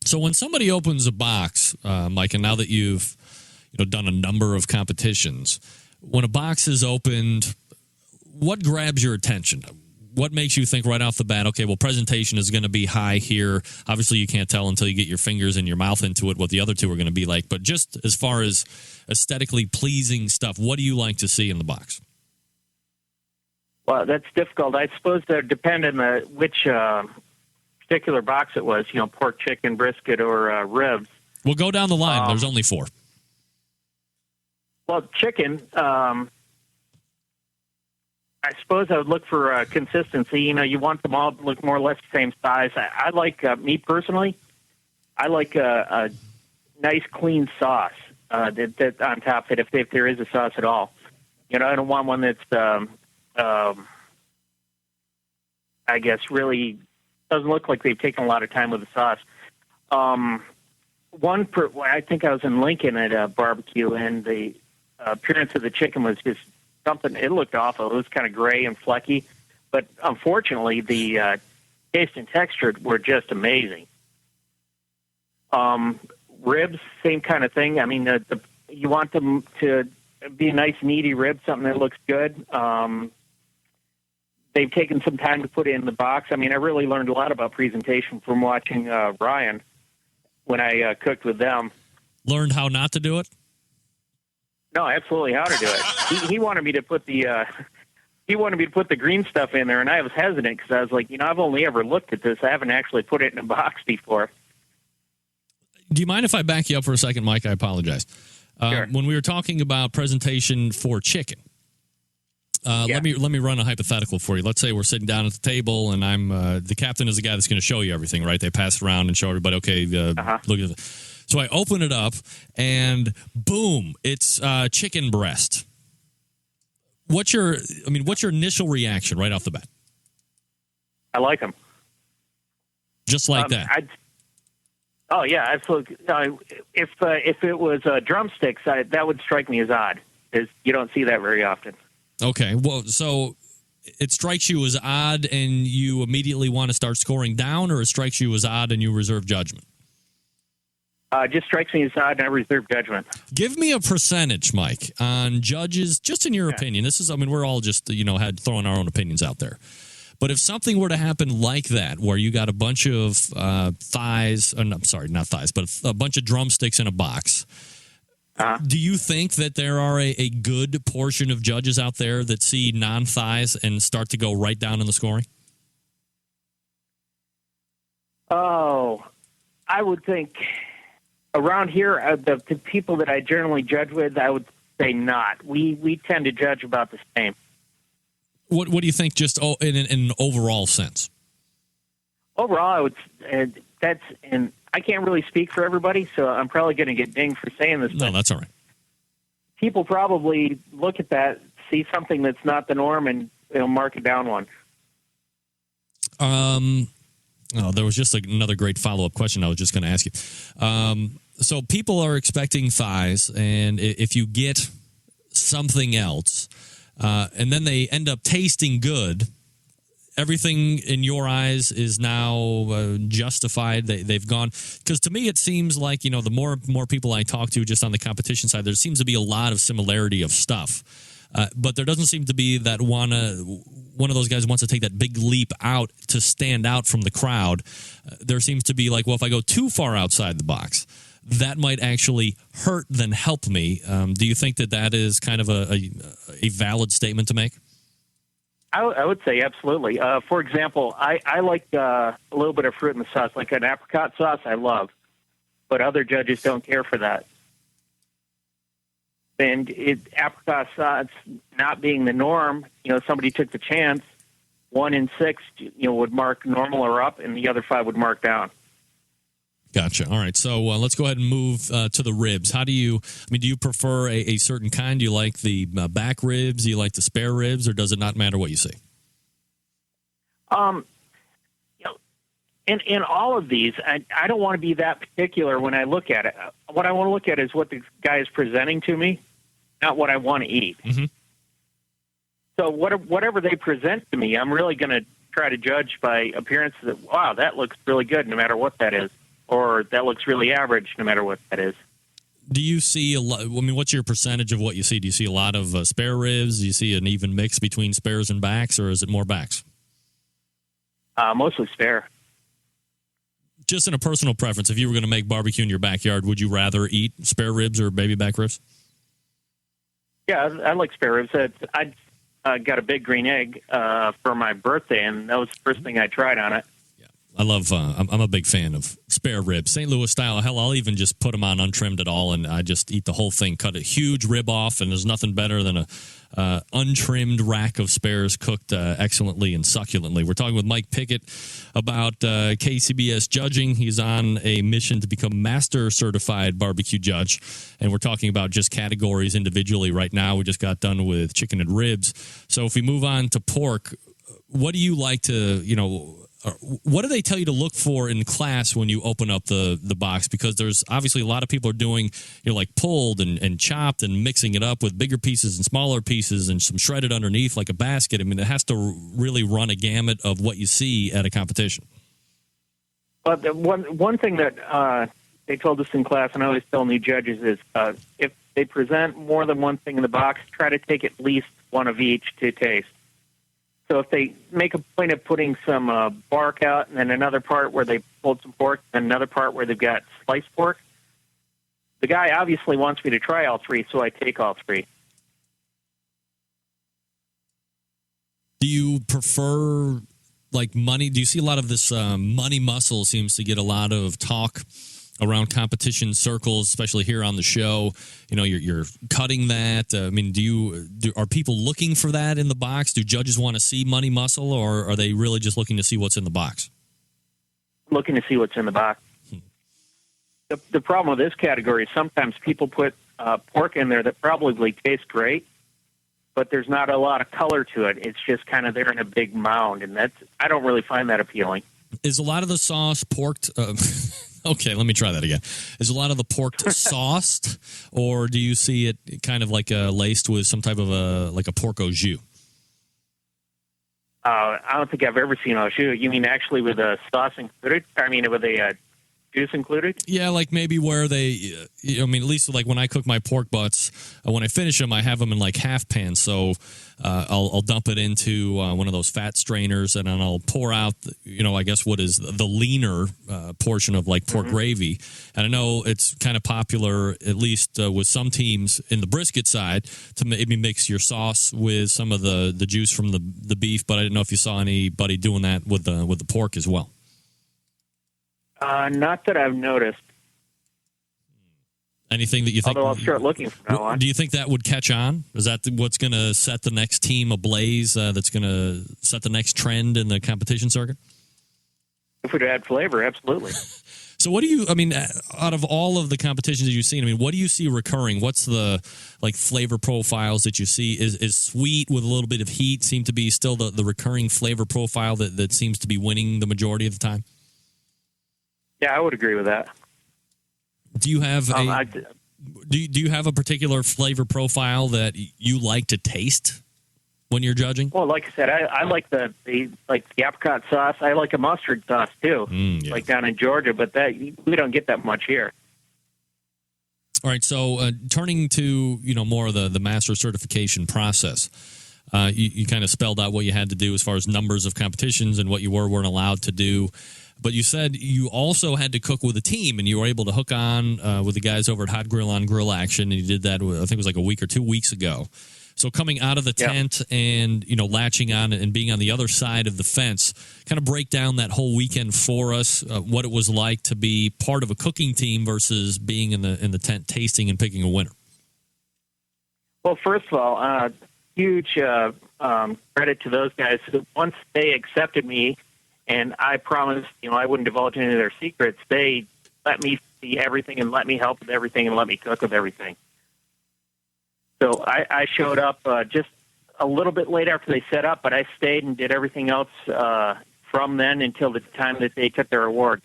Speaker 4: So when somebody opens a box, Mike, and now that you've done a number of competitions, when a box is opened, what grabs your attention? What makes you think right off the bat, okay, well, presentation is going to be high here. Obviously, you can't tell until you get your fingers and your mouth into it what the other two are going to be like. But just as far as aesthetically pleasing stuff, what do you like to see in the box?
Speaker 15: Well, that's difficult. I suppose that would depend on which particular box it was, pork, chicken, brisket, or ribs.
Speaker 4: We'll go down the line. There's only 4.
Speaker 15: Well, chicken, I suppose I would look for consistency. You want them all to look more or less the same size. I like, me personally, I like a nice clean sauce that on top of it, if there is a sauce at all. I don't want one that's, I guess, really doesn't look like they've taken a lot of time with the sauce. I think I was in Lincoln at a barbecue, and the appearance of the chicken was just something. It looked awful. It was kind of gray and flecky, but unfortunately, the taste and texture were just amazing. Ribs, same kind of thing. I mean, you want them to it'd be a nice meaty rib, something that looks good. They've taken some time to put it in the box. I mean, I really learned a lot about presentation from watching Ryan when I cooked with them.
Speaker 4: Learned how not to do it?
Speaker 15: No, absolutely how to do it. He wanted me to put the green stuff in there, and I was hesitant because I was like, I've only ever looked at this. I haven't actually put it in a box before.
Speaker 4: Do you mind if I back you up for a second, Mike? I apologize.
Speaker 15: Sure.
Speaker 4: When we were talking about presentation for chicken, let me run a hypothetical for you. Let's say we're sitting down at the table, and I'm the captain is the guy that's going to show you everything, right? They pass it around and show everybody. Okay, look at it. So I open it up, and boom, it's chicken breast. What's your initial reaction right off the bat?
Speaker 15: I like them.
Speaker 4: Just like that.
Speaker 15: Oh yeah, absolutely. If it was drumsticks, that would strike me as odd, because you don't see that very often.
Speaker 4: Okay, well, so it strikes you as odd, and you immediately want to start scoring down, or it strikes you as odd and you reserve judgment?
Speaker 15: Just strikes me as odd, and I reserve judgment.
Speaker 4: Give me a percentage, Mike, on judges, just in your opinion. This is, we're all just, had throwing our own opinions out there. But if something were to happen like that, where you got a bunch of thighs, I'm sorry, not thighs, but a bunch of drumsticks in a box, do you think that there are a good portion of judges out there that see non-thighs and start to go right down in the scoring?
Speaker 15: Oh, I would think around here, the people that I generally judge with, I would say not. We tend to judge about the same.
Speaker 4: What do you think, just in an overall sense?
Speaker 15: Overall, I would. And I can't really speak for everybody, so I'm probably going to get dinged for saying this.
Speaker 4: No, that's all right.
Speaker 15: People probably look at that, see something that's not the norm, and mark it down one.
Speaker 4: There was just another great follow-up question I was just going to ask you. So people are expecting thighs, and if you get something else, and then they end up tasting good, everything in your eyes is now justified. They've gone, because to me it seems like the more people I talk to just on the competition side, there seems to be a lot of similarity of stuff, but there doesn't seem to be that one of those guys wants to take that big leap out to stand out from the crowd. There seems to be like, well, if I go too far outside the box, that might actually hurt than help me. Do you think that is kind of a valid statement to make?
Speaker 15: I would say absolutely. For example, I like a little bit of fruit in the sauce, like an apricot sauce I love, but other judges don't care for that. And apricot sauce not being the norm, somebody took the chance. 1 in 6, would mark normal or up, and the other 5 would mark down.
Speaker 4: Gotcha. All right, so let's go ahead and move to the ribs. How do you prefer a certain kind? Do you like the back ribs? Do you like the spare ribs, or does it not matter what you see?
Speaker 15: In all of these, I don't want to be that particular when I look at it. What I want to look at is what the guy is presenting to me, not what I want to eat.
Speaker 4: Mm-hmm.
Speaker 15: So whatever they present to me, I'm really going to try to judge by appearance that, wow, that looks really good no matter what that is. Or that looks really average, no matter what that is.
Speaker 4: Do you see a lot? What's your percentage of what you see? Do you see a lot of spare ribs? Do you see an even mix between spares and backs, or is it more backs?
Speaker 15: Mostly spare.
Speaker 4: Just in a personal preference, if you were going to make barbecue in your backyard, would you rather eat spare ribs or baby back ribs?
Speaker 15: Yeah, I like spare ribs. I got a big green egg for my birthday, and that was the first thing I tried on it.
Speaker 4: I love, I'm a big fan of spare ribs. St. Louis style. Hell, I'll even just put them on untrimmed at all, and I just eat the whole thing. Cut a huge rib off, and there's nothing better than a untrimmed rack of spares cooked excellently and succulently. We're talking with Mike Pickette about KCBS judging. He's on a mission to become master certified barbecue judge, and we're talking about just categories individually right now. We just got done with chicken and ribs. So if we move on to pork, what do you like to, what do they tell you to look for in class when you open up the box? Because there's obviously a lot of people are doing, like pulled and chopped and mixing it up with bigger pieces and smaller pieces and some shredded underneath like a basket. It has to really run a gamut of what you see at a competition. But
Speaker 15: one thing that they told us in class, and I always tell new judges, is they present more than one thing in the box, try to take at least one of each to taste. So if they make a point of putting some bark out and then another part where they pulled some pork and another part where they've got sliced pork, the guy obviously wants me to try all three, so I take all three.
Speaker 4: Do you prefer like money? Do you see a lot of this money muscle seems to get a lot of talk around competition circles, especially here on the show? You know, you're cutting that. I mean, are people looking for that in the box? Do judges want to see money muscle, or are they really just looking to see what's in the box?
Speaker 15: Looking to see what's in the box. The problem with this category is sometimes people put pork in there that probably tastes great, but there's not a lot of color to it. It's just kind of there in a big mound, and I don't really find that appealing.
Speaker 4: Is a lot of the sauce porked? Okay, let me try that again. Is a lot of the pork sauced, or do you see it kind of like laced with some type of a pork au jus?
Speaker 15: I don't think I've ever seen au jus. You mean actually with a sauce included? I mean, with a juice included?
Speaker 4: Yeah, like maybe where they, I mean, at least like when I cook my pork butts, when I finish them, I have them in like half pans. So I'll dump it into one of those fat strainers, and then I'll pour out, I guess what is the leaner portion of like pork gravy. And I know it's kind of popular, at least with some teams in the brisket side, to maybe mix your sauce with some of the juice from the beef. But I didn't know if you saw anybody doing that with the pork as well.
Speaker 15: Not that I've noticed.
Speaker 4: Anything that you think?
Speaker 15: Although I'll start looking from now on.
Speaker 4: Do you think that would catch on? Is that what's going to set the next team ablaze? That's going to set the next trend in the competition circuit?
Speaker 15: If we'd add flavor, absolutely.
Speaker 4: So what do you, out of all of the competitions that you've seen, what do you see recurring? What's the flavor profiles that you see? Is sweet with a little bit of heat seem to be still the recurring flavor profile that seems to be winning the majority of the time?
Speaker 15: Yeah, I would agree with that.
Speaker 4: Do you have do you have a particular flavor profile that you like to taste when you're judging?
Speaker 15: Well, like I said, I like the apricot sauce. I like a mustard sauce too, like down in Georgia, but we don't get that much here.
Speaker 4: All right, so turning to more of the master certification process. You kind of spelled out what you had to do as far as numbers of competitions and what you weren't allowed to do. But you said you also had to cook with a team, and you were able to hook on with the guys over at Hot Grill on Grill Action, and you did that, I think it was like a week or 2 weeks ago. So coming out of the tent and, latching on and being on the other side of the fence, kind of break down that whole weekend for us, what it was like to be part of a cooking team versus being in the tent tasting and picking a winner.
Speaker 15: Well, first of all, huge credit to those guys. Once they accepted me, and I promised, I wouldn't divulge any of their secrets, they let me see everything and let me help with everything and let me cook with everything. So I showed up just a little bit late after they set up, but I stayed and did everything else from then until the time that they took their awards.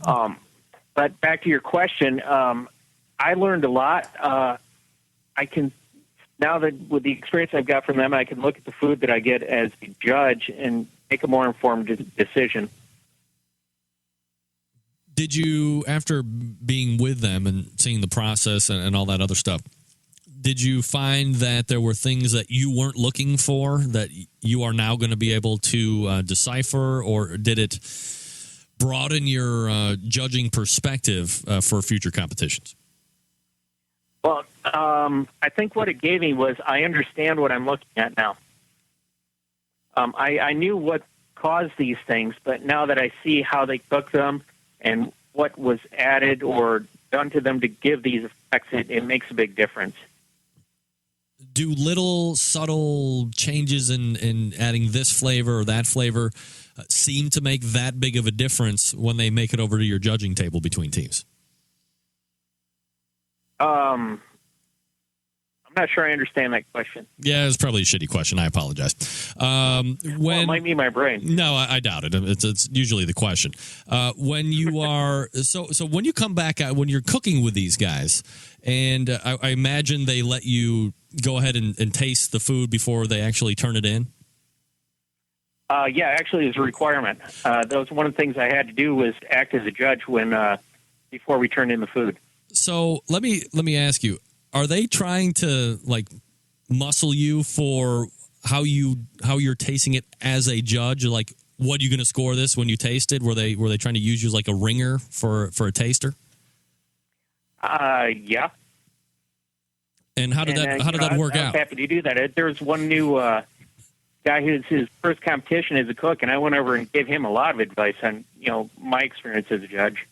Speaker 15: But back to your question, I learned a lot. Now that with the experience I've got from them, I can look at the food that I get as a judge and make a more informed decision.
Speaker 4: Did you, after being with them and seeing the process and all that other stuff, did you find that there were things that you weren't looking for that you are now going to be able to decipher, or did it broaden your judging perspective for future competitions?
Speaker 15: Well, I think what it gave me was I understand what I'm looking at now. I knew what caused these things, but now that I see how they cook them and what was added or done to them to give these effects, it makes a big difference.
Speaker 4: Do little subtle changes in adding this flavor or that flavor seem to make that big of a difference when they make it over to your judging table between teams?
Speaker 15: I'm not sure I understand that question.
Speaker 4: Yeah, it's probably a shitty question. I apologize.
Speaker 15: It might be my brain.
Speaker 4: No, I doubt it. It's usually the question. When you are so when you come back out, when you're cooking with these guys, and I imagine they let you go ahead and taste the food before they actually turn it in.
Speaker 15: Yeah, actually, it's a requirement. That was one of the things I had to do was act as a judge when before we turned in the food.
Speaker 4: So let me ask you: are they trying to like muscle you for how you're tasting it as a judge? Like, what are you going to score this when you taste it? Were they trying to use you as like a ringer for a taster?
Speaker 15: Yeah.
Speaker 4: And how did that work out?
Speaker 15: I was happy to do that. There was one new guy who's his first competition as a cook, and I went over and gave him a lot of advice on my experience as a judge.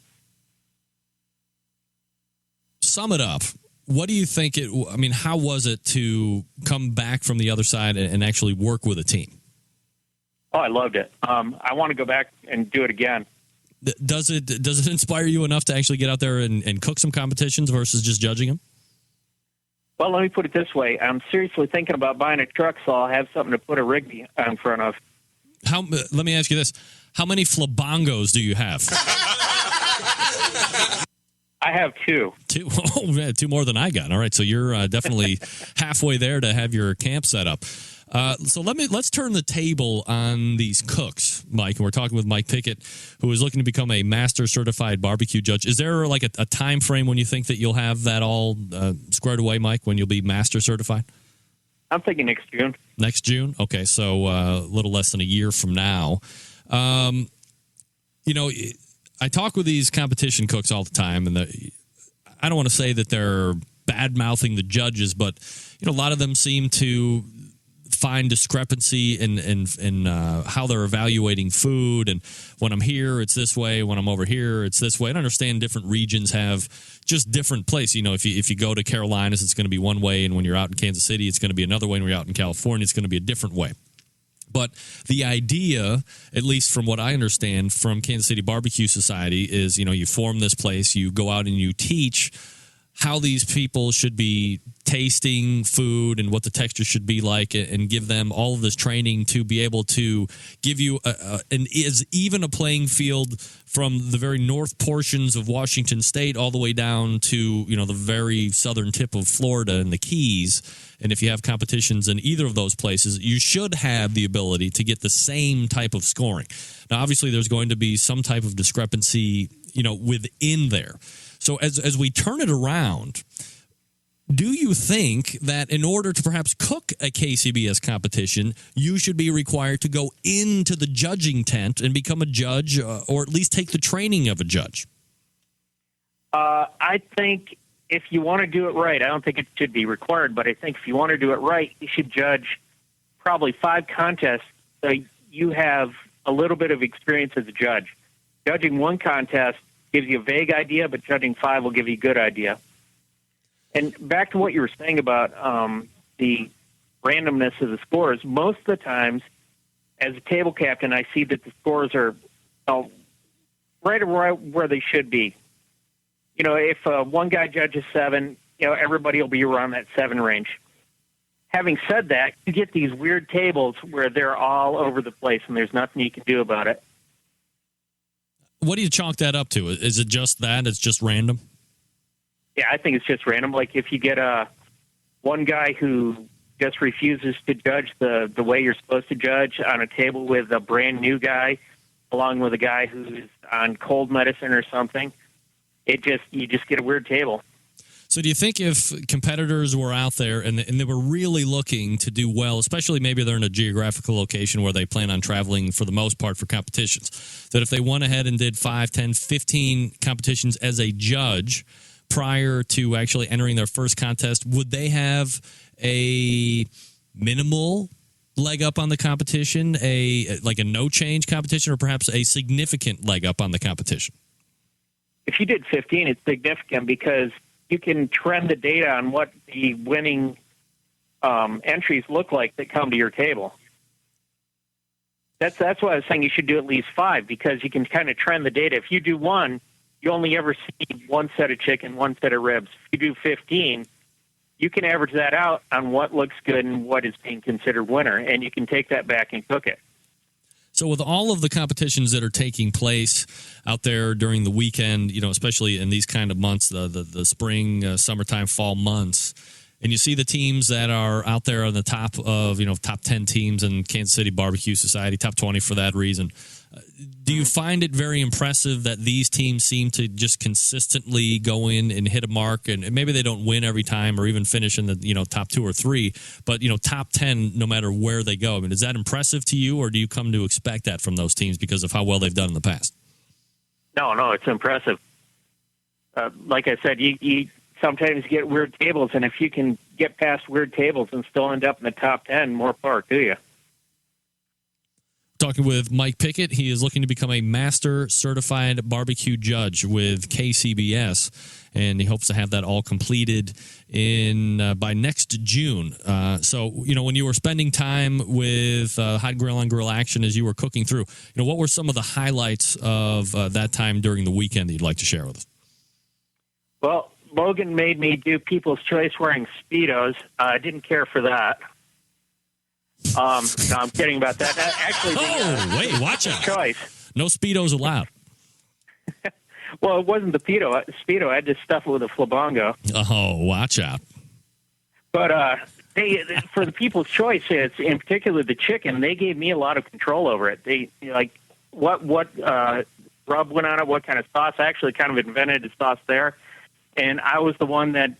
Speaker 4: Sum it up. What do you think how was it to come back from the other side and actually work with a team?
Speaker 15: Oh, I loved it. I want to go back and do it again.
Speaker 4: Does it inspire you enough to actually get out there and cook some competitions versus just judging them?
Speaker 15: Well, let me put it this way. I'm seriously thinking about buying a truck so I'll have something to put a rig in front of.
Speaker 4: Let me ask you this. How many flabongos do you have?
Speaker 15: I have two.
Speaker 4: Two? Oh, man, two more than I got. All right, so you're definitely halfway there to have your camp set up. So let's turn the table on these cooks, Mike. And we're talking with Mike Pickette, who is looking to become a master certified barbecue judge. Is there like a time frame when you think that you'll have that all squared away, Mike, when you'll be master certified?
Speaker 15: I'm thinking next June.
Speaker 4: Next June? Okay, so a little less than a year from now. I talk with these competition cooks all the time, and I don't want to say that they're bad-mouthing the judges, but a lot of them seem to find discrepancy in how they're evaluating food. And when I'm here, it's this way. When I'm over here, it's this way. I understand different regions have just different places. If you go to Carolinas, it's going to be one way, and when you're out in Kansas City, it's going to be another way, and when you're out in California, it's going to be a different way. But the idea, at least from what I understand from Kansas City Barbecue Society, is, you form this place, you go out and you teach how these people should be tasting food and what the texture should be like, and give them all of this training to be able to give you is even a playing field from the very north portions of Washington State all the way down to the very southern tip of Florida and the Keys. And if you have competitions in either of those places, you should have the ability to get the same type of scoring. Now, obviously, there's going to be some type of discrepancy, within there. So as we turn it around, do you think that in order to perhaps cook a KCBS competition, you should be required to go into the judging tent and become a judge, or at least take the training of a judge?
Speaker 15: I think if you want to do it right, I don't think it should be required, but I think if you want to do it right, you should judge probably 5 contests so you have a little bit of experience as a judge. Judging one contest gives you a vague idea, but judging 5 will give you a good idea. And back to what you were saying about the randomness of the scores, most of the times, as a table captain, I see that the scores are right where they should be. If one guy judges 7, everybody will be around that 7 range. Having said that, you get these weird tables where they're all over the place and there's nothing you can do about it.
Speaker 4: What do you chalk that up to? Is it just that? It's just random?
Speaker 15: Yeah, I think it's just random. Like if you get one guy who just refuses to judge the way you're supposed to judge on a table with a brand new guy, along with a guy who's on cold medicine or something, you just get a weird table.
Speaker 4: So do you think if competitors were out there and they were really looking to do well, especially maybe they're in a geographical location where they plan on traveling for the most part for competitions, that if they went ahead and did 5, 10, 15 competitions as a judge prior to actually entering their first contest, would they have a minimal leg up on the competition, like a no-change competition, or perhaps a significant leg up on the competition?
Speaker 15: If you did 15, it's significant because you can trend the data on what the winning entries look like that come to your table. That's why I was saying you should do at least 5, because you can kind of trend the data. If you do 1, you only ever see one set of chicken, one set of ribs. If you do 15, you can average that out on what looks good and what is being considered winner, and you can take that back and cook it.
Speaker 4: So with all of the competitions that are taking place out there during the weekend, especially in these kind of months, the spring, summertime, fall months, and you see the teams that are out there on the top of, top 10 teams in Kansas City Barbecue Society, top 20 for that reason. Do you find it very impressive that these teams seem to just consistently go in and hit a mark, and maybe they don't win every time or even finish in the top 2 or 3, but top 10 no matter where they go? I mean, is that impressive to you, or do you come to expect that from those teams because of how well they've done in the past?
Speaker 15: No, it's impressive. Like I said, you sometimes get weird tables, and if you can get past weird tables and still end up in the top 10, more power to you.
Speaker 4: Talking with Mike Pickette. He is looking to become a master certified barbecue judge with KCBS, and he hopes to have that all completed by next June. So, when you were spending time with Hot Grill on Grill Action as you were cooking through, what were some of the highlights of that time during the weekend that you'd like to share with us?
Speaker 15: Well, Logan made me do People's Choice wearing Speedos. I didn't care for that. No, I'm kidding about that. Actually,
Speaker 4: wait, watch out.
Speaker 15: Choice.
Speaker 4: No Speedos allowed.
Speaker 15: Well, it wasn't the Speedo. I had to stuff it with a Flabango.
Speaker 4: Oh, watch out.
Speaker 15: But for the People's Choice, it's in particular the chicken, they gave me a lot of control over it. They, what rub went on it, what kind of sauce. I actually kind of invented the sauce there. And I was the one that,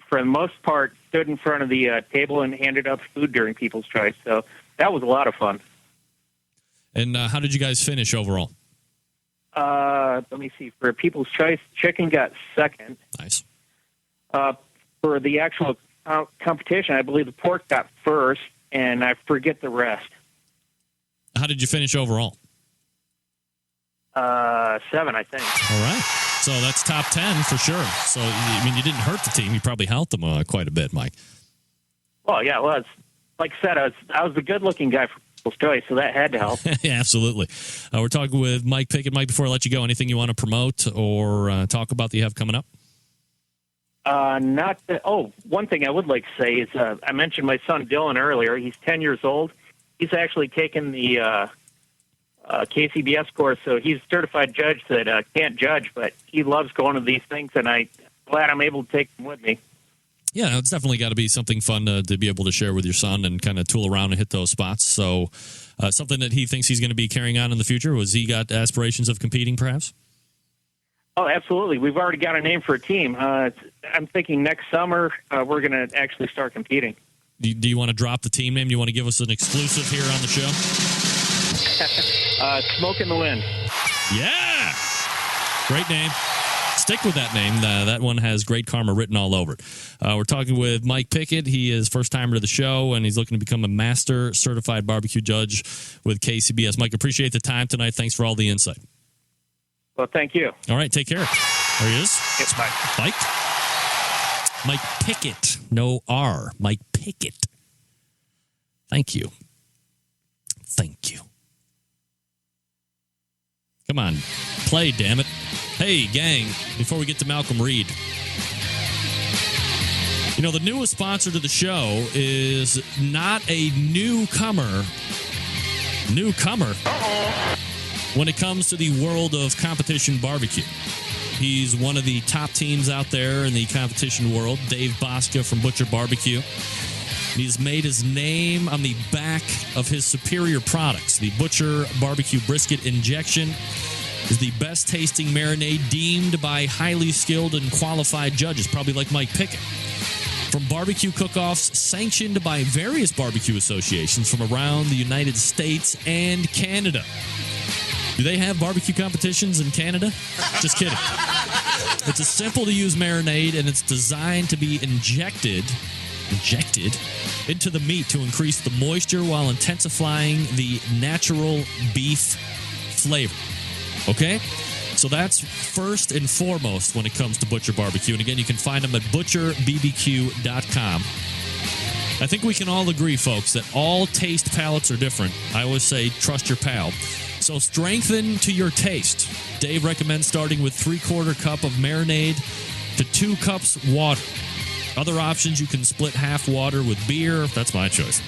Speaker 15: for the most part, stood in front of the table and handed out food during People's Choice. So that was a lot of fun.
Speaker 4: And how did you guys finish overall?
Speaker 15: Let me see. For People's Choice, chicken got second.
Speaker 4: Nice.
Speaker 15: For the actual competition, I believe the pork got first, and I forget the rest.
Speaker 4: How did you finish overall?
Speaker 15: 7, I think.
Speaker 4: All right. So that's top 10 for sure. So, you didn't hurt the team. You probably helped them quite a bit, Mike.
Speaker 15: Well, yeah, it was. Like I said, I was the good-looking guy for People's Choice, so that had to help.
Speaker 4: Yeah, absolutely. We're talking with Mike Pickette. Mike, before I let you go, anything you want to promote or talk about that you have coming up?
Speaker 15: One thing I would like to say is I mentioned my son Dylan earlier. He's 10 years old. He's actually taken the KCBS course, so he's a certified judge that can't judge, but he loves going to these things, and I'm glad I'm able to take him with me.
Speaker 4: Yeah, it's definitely got to be something fun to be able to share with your son and kind of tool around and hit those spots. So something that he thinks he's going to be carrying on in the future. Was he got aspirations of competing, perhaps?
Speaker 15: Oh, absolutely. We've already got a name for a team. I'm thinking next summer we're going to actually start competing.
Speaker 4: Do you want to drop the team name? Do you want to give us an exclusive here on the show?
Speaker 15: Smoke in the Wind.
Speaker 4: Yeah! Great name. Stick with that name. That one has great karma written all over it. We're talking with Mike Pickette. He is first-timer to the show, and he's looking to become a master certified barbecue judge with KCBS. Mike, appreciate the time tonight. Thanks for all the insight.
Speaker 15: Well, thank you.
Speaker 4: All right, take care. There he is.
Speaker 2: It's Mike.
Speaker 4: Mike Pickette. No R. Mike Pickette. Thank you. Come on. Play, damn it. Hey, gang, before we get to Malcom Reed. The newest sponsor to the show is not a newcomer. When it comes to the world of competition barbecue. He's one of the top teams out there in the competition world, Dave Bosca from Butcher Barbecue. He's made his name on the back of his superior products. The Butcher Barbecue Brisket Injection is the best tasting marinade deemed by highly skilled and qualified judges, probably like Mike Pickette. From barbecue cook-offs sanctioned by various barbecue associations from around the United States and Canada. Do they have barbecue competitions in Canada? Just kidding. It's a simple-to-use marinade, and it's designed to be injected into the meat to increase the moisture while intensifying the natural beef flavor. Okay? So that's first and foremost when it comes to Butcher Barbecue. And again, you can find them at butcherbbq.com. I think we can all agree, folks, that all taste palates are different. I always say, trust your pal. So strengthen to your taste. Dave recommends starting with 3/4 cup of marinade to 2 cups water. Other options, you can split half water with beer. That's my choice.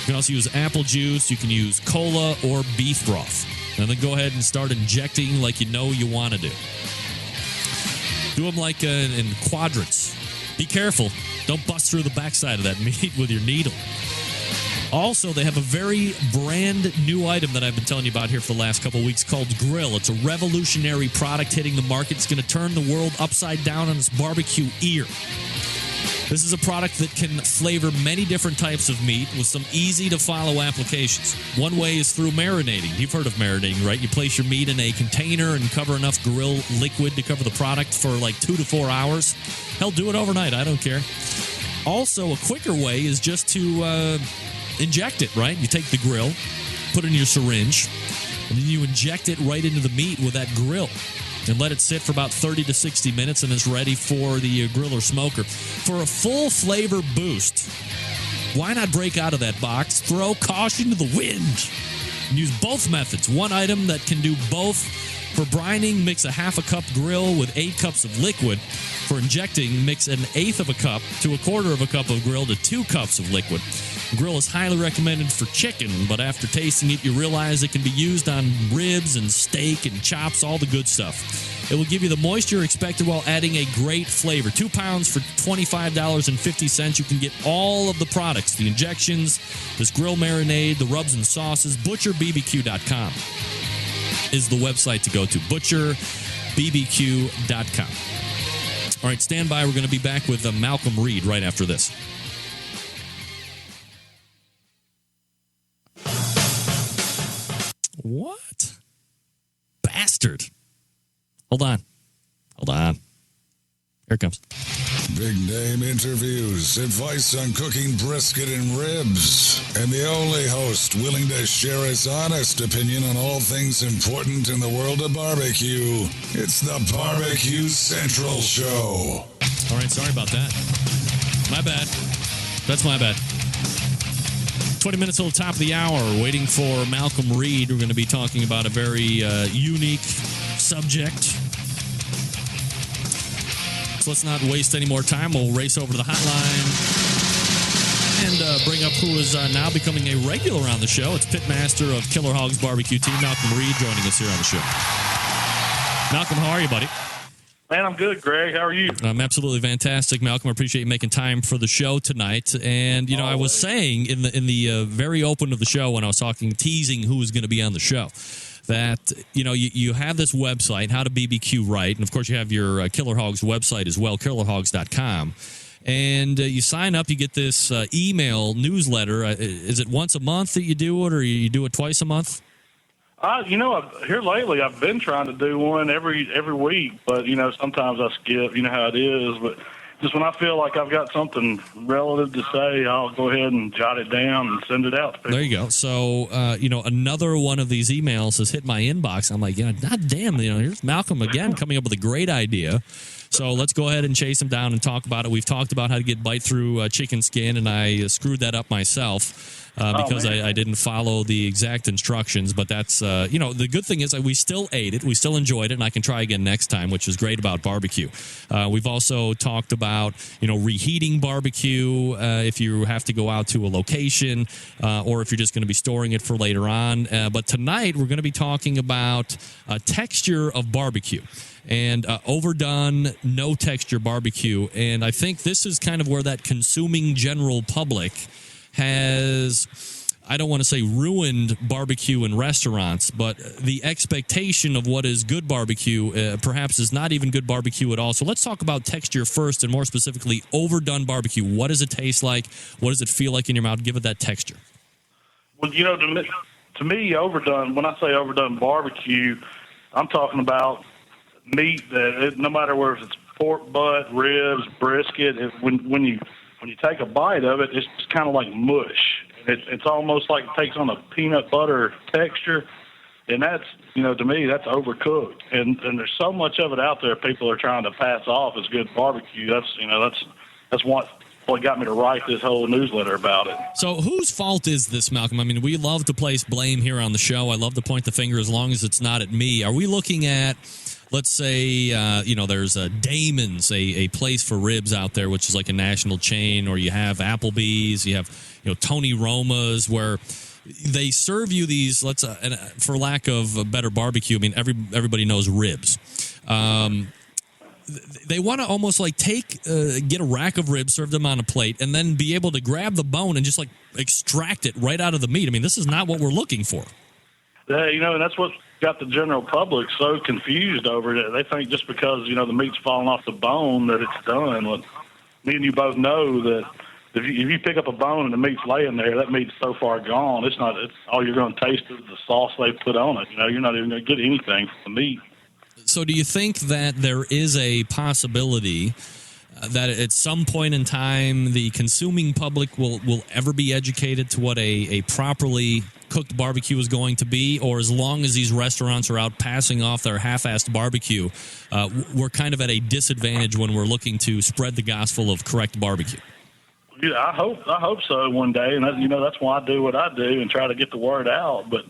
Speaker 4: You can also use apple juice. You can use cola or beef broth. And then go ahead and start injecting like you know you want to do. Do them like in quadrants. Be careful. Don't bust through the backside of that meat with your needle. Also, they have a very brand new item that I've been telling you about here for the last couple of weeks called Grill. It's a revolutionary product hitting the market. It's going to turn the world upside down on its barbecue ear. This is a product that can flavor many different types of meat with some easy-to-follow applications. One way is through marinating. You've heard of marinating, right? You place your meat in a container and cover enough grill liquid to cover the product for like 2 to 4 hours. Hell, do it overnight. I don't care. Also, a quicker way is just to inject it, right? You take the grill, put it in your syringe, and then you inject it right into the meat with that grill and let it sit for about 30 to 60 minutes, and it's ready for the grill or smoker. For a full flavor boost, why not break out of that box, throw caution to the wind, and use both methods. One item that can do both. For brining, mix a half a cup grill with 8 cups of liquid. For injecting, mix an eighth of a cup to a quarter of a cup of grill to 2 cups of liquid. Grill is highly recommended for chicken, but after tasting it, you realize it can be used on ribs and steak and chops, all the good stuff. It will give you the moisture expected while adding a great flavor. 2 pounds for $25.50. You can get all of the products, the injections, this grill marinade, the rubs and sauces. ButcherBBQ.com is the website to go to. ButcherBBQ.com. All right, stand by. We're going to be back with Malcom Reed right after this. What? Bastard. Hold on. Here it comes.
Speaker 5: Big name interviews, advice on cooking brisket and ribs, and the only host willing to share his honest opinion on all things important in the world of barbecue. It's the Barbecue Central Show.
Speaker 4: All right, sorry about that. My bad. That's my bad. 20 minutes till the top of the hour, waiting for Malcom Reed. We're going to be talking about a very unique subject. So let's not waste any more time. We'll race over to the hotline and bring up who is now becoming a regular on the show. It's Pitmaster of Killer Hogs Barbecue Team, Malcom Reed, joining us here on the show. Malcom, how are you, buddy?
Speaker 16: Man, I'm good, Greg. How are you?
Speaker 4: I'm absolutely fantastic, Malcom. I appreciate you making time for the show tonight. And, you know, I was saying in the very open of the show when I was teasing who was going to be on the show, that, you know, you have this website, How to BBQ Right, and, of course, you have your Killer Hogs website as well, killerhogs.com. And you sign up, you get this email newsletter. Is it once a month that you do it, or you do it twice a month?
Speaker 16: You know, here lately, I've been trying to do one every week, but, you know, sometimes I skip, you know how it is. But just when I feel like I've got something relative to say, I'll go ahead and jot it down and send it out to people.
Speaker 4: There you go. So, you know, another one of these emails has hit my inbox. I'm like, yeah, God damn, you know, here's Malcom again coming up with a great idea. So let's go ahead and chase him down and talk about it. We've talked about how to get bite-through chicken skin, and I screwed that up myself. Because I didn't follow the exact instructions, but that's, you know, the good thing is that we still ate it, we still enjoyed it, and I can try again next time, which is great about barbecue. We've also talked about, you know, reheating barbecue if you have to go out to a location or if you're just going to be storing it for later on. But tonight we're going to be talking about texture of barbecue. And overdone, no texture barbecue. And I think this is kind of where that consuming general public has, I don't want to say ruined barbecue in restaurants, but the expectation of what is good barbecue perhaps is not even good barbecue at all. So let's talk about texture first, and more specifically, overdone barbecue. What does it taste like? What does it feel like in your mouth? Give it that texture.
Speaker 16: Well, you know, to me, overdone, when I say overdone barbecue, I'm talking about meat that, no matter whether it's pork butt, ribs, brisket, when you take a bite of it, it's just kind of like mush. It's almost like it takes on a peanut butter texture, and that's, you know, to me, that's overcooked. And there's so much of it out there people are trying to pass off as good barbecue. That's what got me to write this whole newsletter about it.
Speaker 4: So whose fault is this, Malcom? I mean, we love to place blame here on the show. I love to point the finger as long as it's not at me. Are we looking at, let's say, you know, there's Damon's, a place for ribs out there, which is like a national chain, or you have Applebee's, you have, you know, Tony Roma's, where they serve you these, for lack of a better barbecue, I mean, everybody knows ribs. they want to almost like get a rack of ribs, serve them on a plate, and then be able to grab the bone and just like extract it right out of the meat. I mean, this is not what we're looking for.
Speaker 16: Yeah, and that's what got the general public so confused over it. They think just because, the meat's falling off the bone that it's done. Well, me and you both know that if you pick up a bone and the meat's laying there, that meat's so far gone. It's all you're going to taste is the sauce they put on it. You're not even going to get anything from the meat.
Speaker 4: So do you think that there is a possibility that at some point in time the consuming public will ever be educated to what a properly cooked barbecue is going to be? Or as long as these restaurants are out passing off their half-assed barbecue, we're kind of at a disadvantage when we're looking to spread the gospel of correct barbecue?
Speaker 16: Yeah, I hope so one day, and that's why I do what I do and try to get the word out. But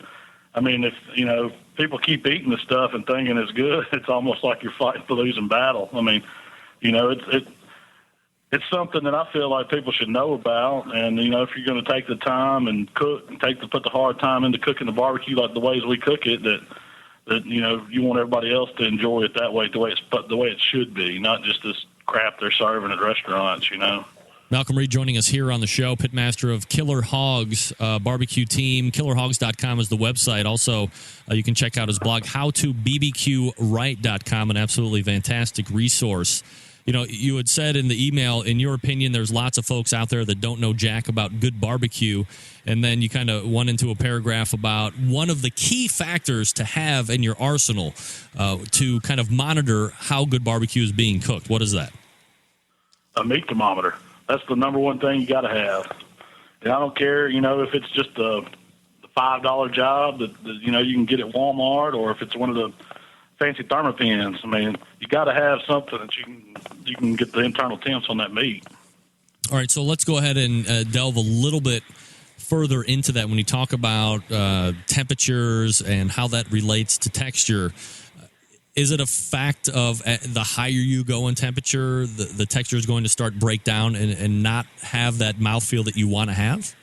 Speaker 16: I mean, if people keep eating the stuff and thinking it's good, it's almost like you're fighting for losing battle. I mean, it's something that I feel like people should know about. And if you're going to take the time and cook and put the hard time into cooking the barbecue like the ways we cook it, that you want everybody else to enjoy it that way, the way it should be, not just this crap they're serving at restaurants.
Speaker 4: Malcom Reed joining us here on the show, pitmaster of Killer Hogs barbecue team. KillerHogs.com is the website. Also, you can check out his blog, howtobbqright.com, an absolutely fantastic resource. You had said in the email, in your opinion, there's lots of folks out there that don't know jack about good barbecue, and then you kind of went into a paragraph about one of the key factors to have in your arsenal to kind of monitor how good barbecue is being cooked. What is that?
Speaker 16: A meat thermometer. That's the number one thing you got to have. And I don't care, if it's just the $5 job that you can get at Walmart, or if it's one of the fancy thermopans. I mean, you got to have something that you can get the internal temps on that meat.
Speaker 4: All right, so let's go ahead and delve a little bit further into that when you talk about temperatures and how that relates to texture. Is it a fact of the higher you go in temperature, the texture is going to start break down and not have that mouthfeel that you want to have?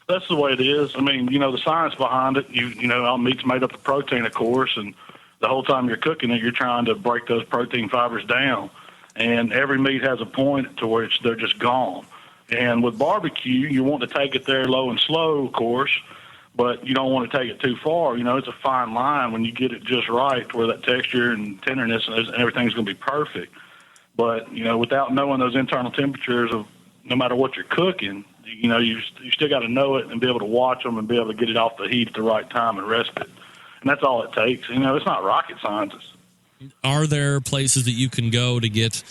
Speaker 16: That's the way it is. I mean, the science behind it, all meat's made up of protein, of course, and the whole time you're cooking it, you're trying to break those protein fibers down. And every meat has a point to where they're just gone. And with barbecue, you want to take it there low and slow, of course, but you don't want to take it too far. It's a fine line when you get it just right to where that texture and tenderness and everything's going to be perfect. But, without knowing those internal temperatures of no matter what you're cooking, you still got to know it and be able to watch them and be able to get it off the heat at the right time and rest it. And that's all it takes. It's not rocket science.
Speaker 4: Are there places that you can go to get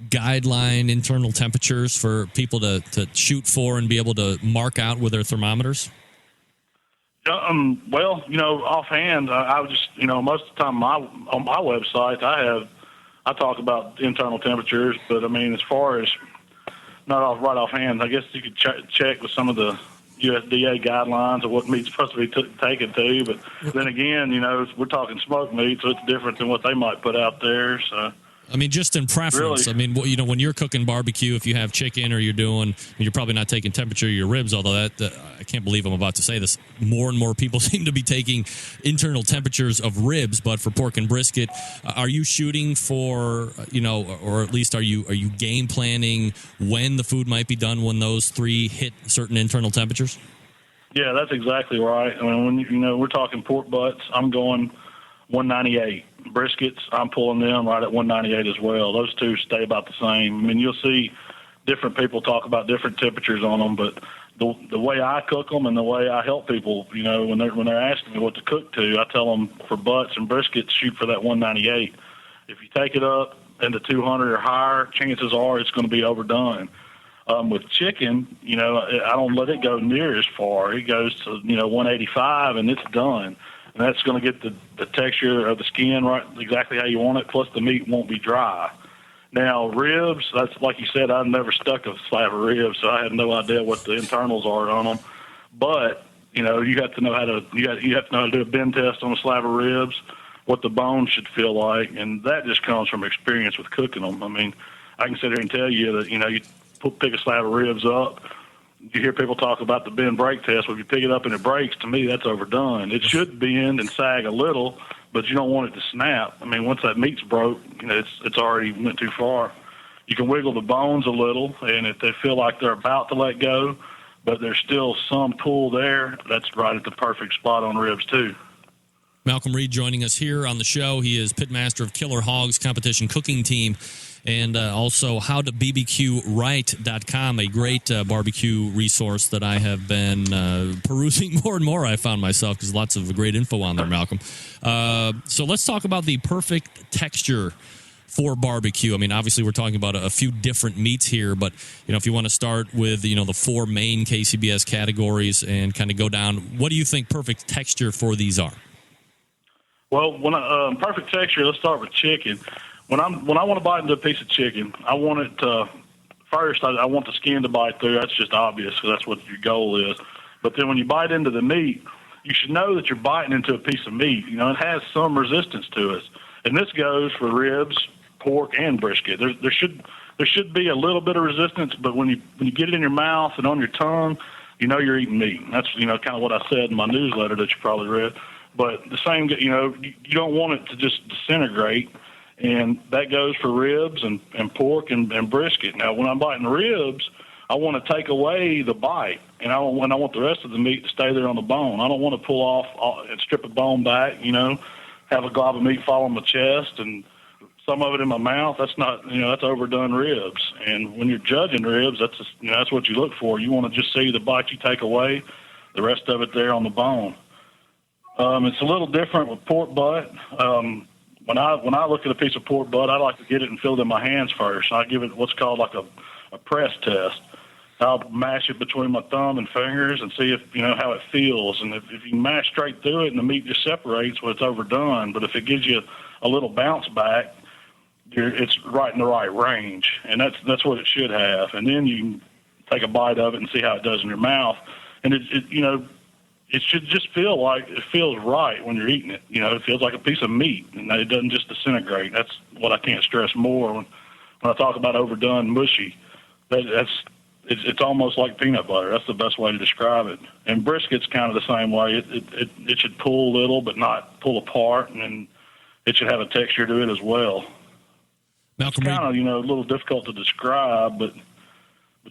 Speaker 4: guideline internal temperatures for people to shoot for and be able to mark out with their thermometers?
Speaker 16: Well, offhand, I would just, most of the time on my website, I talk about internal temperatures, but I mean, as far as right offhand, I guess you could check with some of the USDA guidelines of what meat's supposed to be taken to. But then again, we're talking smoked meat, so it's different than what they might put out there. So.
Speaker 4: I mean, just in preference.
Speaker 16: Really?
Speaker 4: I mean, when you're cooking barbecue, if you have chicken or you're probably not taking temperature of your ribs, although I can't believe I'm about to say this. More and more people seem to be taking internal temperatures of ribs, but for pork and brisket, are you shooting for, or at least are you game planning when the food might be done when those three hit certain internal temperatures?
Speaker 16: Yeah, that's exactly right. I mean, when we're talking pork butts, I'm going 198. Briskets, I'm pulling them right at 198 as well. Those two stay about the same. I mean, you'll see different people talk about different temperatures on them, but the way I cook them and the way I help people, when they're asking me what to cook to, I tell them for butts and briskets, shoot for that 198. If you take it up into 200 or higher, chances are it's going to be overdone. With chicken, I don't let it go near as far. It goes to 185 and it's done. And that's going to get the texture of the skin right exactly how you want it, plus the meat won't be dry. Now, ribs, that's like you said, I've never stuck a slab of ribs, so I have no idea what the internals are on them. But, you have to know how to do a bend test on a slab of ribs, what the bone should feel like, and that just comes from experience with cooking them. I mean, I can sit here and tell you that, you pick a slab of ribs up. You hear people talk about the bend break test. Well, if you pick it up and it breaks, to me, that's overdone. It should bend and sag a little, but you don't want it to snap. I mean, once that meat's broke, it's already went too far. You can wiggle the bones a little, and if they feel like they're about to let go, but there's still some pull there, that's right at the perfect spot on ribs too.
Speaker 4: Malcom Reed joining us here on the show. He is pitmaster of Killer Hogs Competition Cooking Team, and also howtobbqright.com, a great barbecue resource that I have been perusing more and more. I found myself, because lots of great info on there, Malcolm. So let's talk about the perfect texture for barbecue. I mean, obviously we're talking about a few different meats here, but if you want to start with the four main KCBS categories and kind of go down, what do you think perfect texture for these are?
Speaker 16: Well, when perfect texture, let's start with chicken. When I want to bite into a piece of chicken, I want it to first. I want the skin to bite through. That's just obvious, because that's what your goal is. But then when you bite into the meat, you should know that you're biting into a piece of meat. It has some resistance to it, and this goes for ribs, pork, and brisket. There should be a little bit of resistance, but when you get it in your mouth and on your tongue, you're eating meat. That's kind of what I said in my newsletter that you probably read. But the same, you don't want it to just disintegrate, and that goes for ribs and pork and brisket. Now, when I'm biting ribs, I want to take away the bite, and I want the rest of the meat to stay there on the bone. I don't want to pull off and strip a bone back, have a glob of meat fall on my chest and some of it in my mouth. That's not, that's overdone ribs. And when you're judging ribs, that's what you look for. You want to just see the bite you take away, the rest of it there on the bone. It's a little different with pork butt. When I look at a piece of pork butt, I like to get it and feel it in my hands first. I give it what's called like a press test. I'll mash it between my thumb and fingers and see if how it feels. And if you mash straight through it and the meat just separates, well, it's overdone. But if it gives you a little bounce back, it's right in the right range, and that's what it should have. And then you can take a bite of it and see how it does in your mouth. And it should just feel like it feels right when you're eating it. It feels like a piece of meat, and it doesn't just disintegrate. That's what I can't stress more when I talk about overdone, mushy. It's almost like peanut butter. That's the best way to describe it. And brisket's kind of the same way. It should pull a little, but not pull apart, and it should have a texture to it as well. Malcom, it's kind of a little difficult to describe, but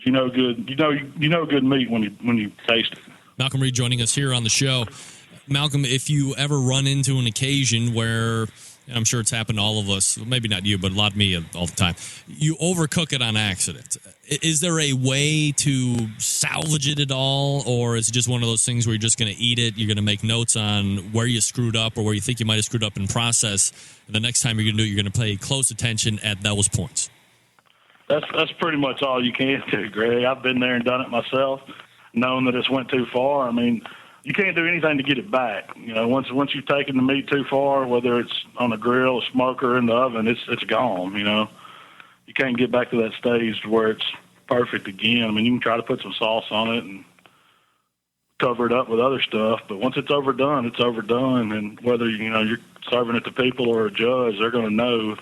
Speaker 16: good good meat when you taste it.
Speaker 4: Malcom Reed joining us here on the show. Malcolm, if you ever run into an occasion where, and I'm sure it's happened to all of us, maybe not you, but a lot of me all the time, you overcook it on accident. Is there a way to salvage it at all, or is it just one of those things where you're just going to eat it, you're going to make notes on where you screwed up or where you think you might have screwed up in process, and the next time you're going to do it, you're going to pay close attention at those points?
Speaker 16: That's pretty much all you can do, Greg. I've been there and done it myself, knowing that it's went too far. I mean, you can't do anything to get it back. Once you've taken the meat too far, whether it's on a grill, a smoker, in the oven, it's gone. You can't get back to that stage where it's perfect again. I mean, you can try to put some sauce on it and cover it up with other stuff, but once it's overdone, it's overdone. And whether you're serving it to people or a judge, they're going to know if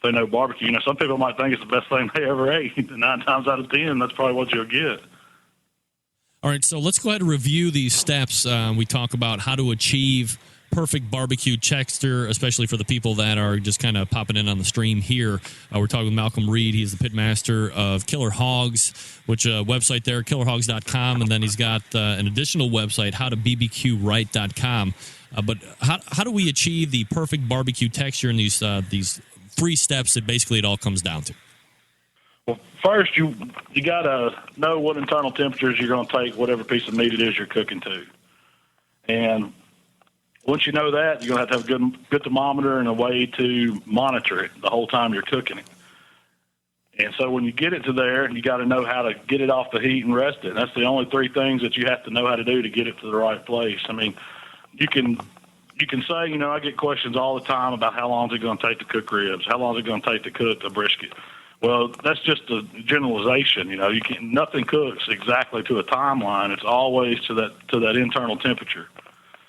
Speaker 16: they know barbecue. Some people might think it's the best thing they ever ate. 9 times out of 10, that's probably what you'll get.
Speaker 4: All right, so let's go ahead and review these steps. We talk about how to achieve perfect barbecue texture, especially for the people that are just kind of popping in on the stream here. We're talking with Malcom Reed. He's the pitmaster of Killer Hogs, which website there, killerhogs.com, and then he's got an additional website, howtobbqright.com. But how do we achieve the perfect barbecue texture in these 3 steps that basically it all comes down to?
Speaker 16: Well, first, you got to know what internal temperatures you're going to take whatever piece of meat it is you're cooking to. And once you know that, you're going to have a good thermometer and a way to monitor it the whole time you're cooking it. And so when you get it to there, you got to know how to get it off the heat and rest it. And that's the only 3 things that you have to know how to do to get it to the right place. I mean, you can say, I get questions all the time about how long is it going to take to cook ribs? How long is it going to take to cook a brisket? Well, that's just a generalization. Nothing cooks exactly to a timeline. It's always to that internal temperature.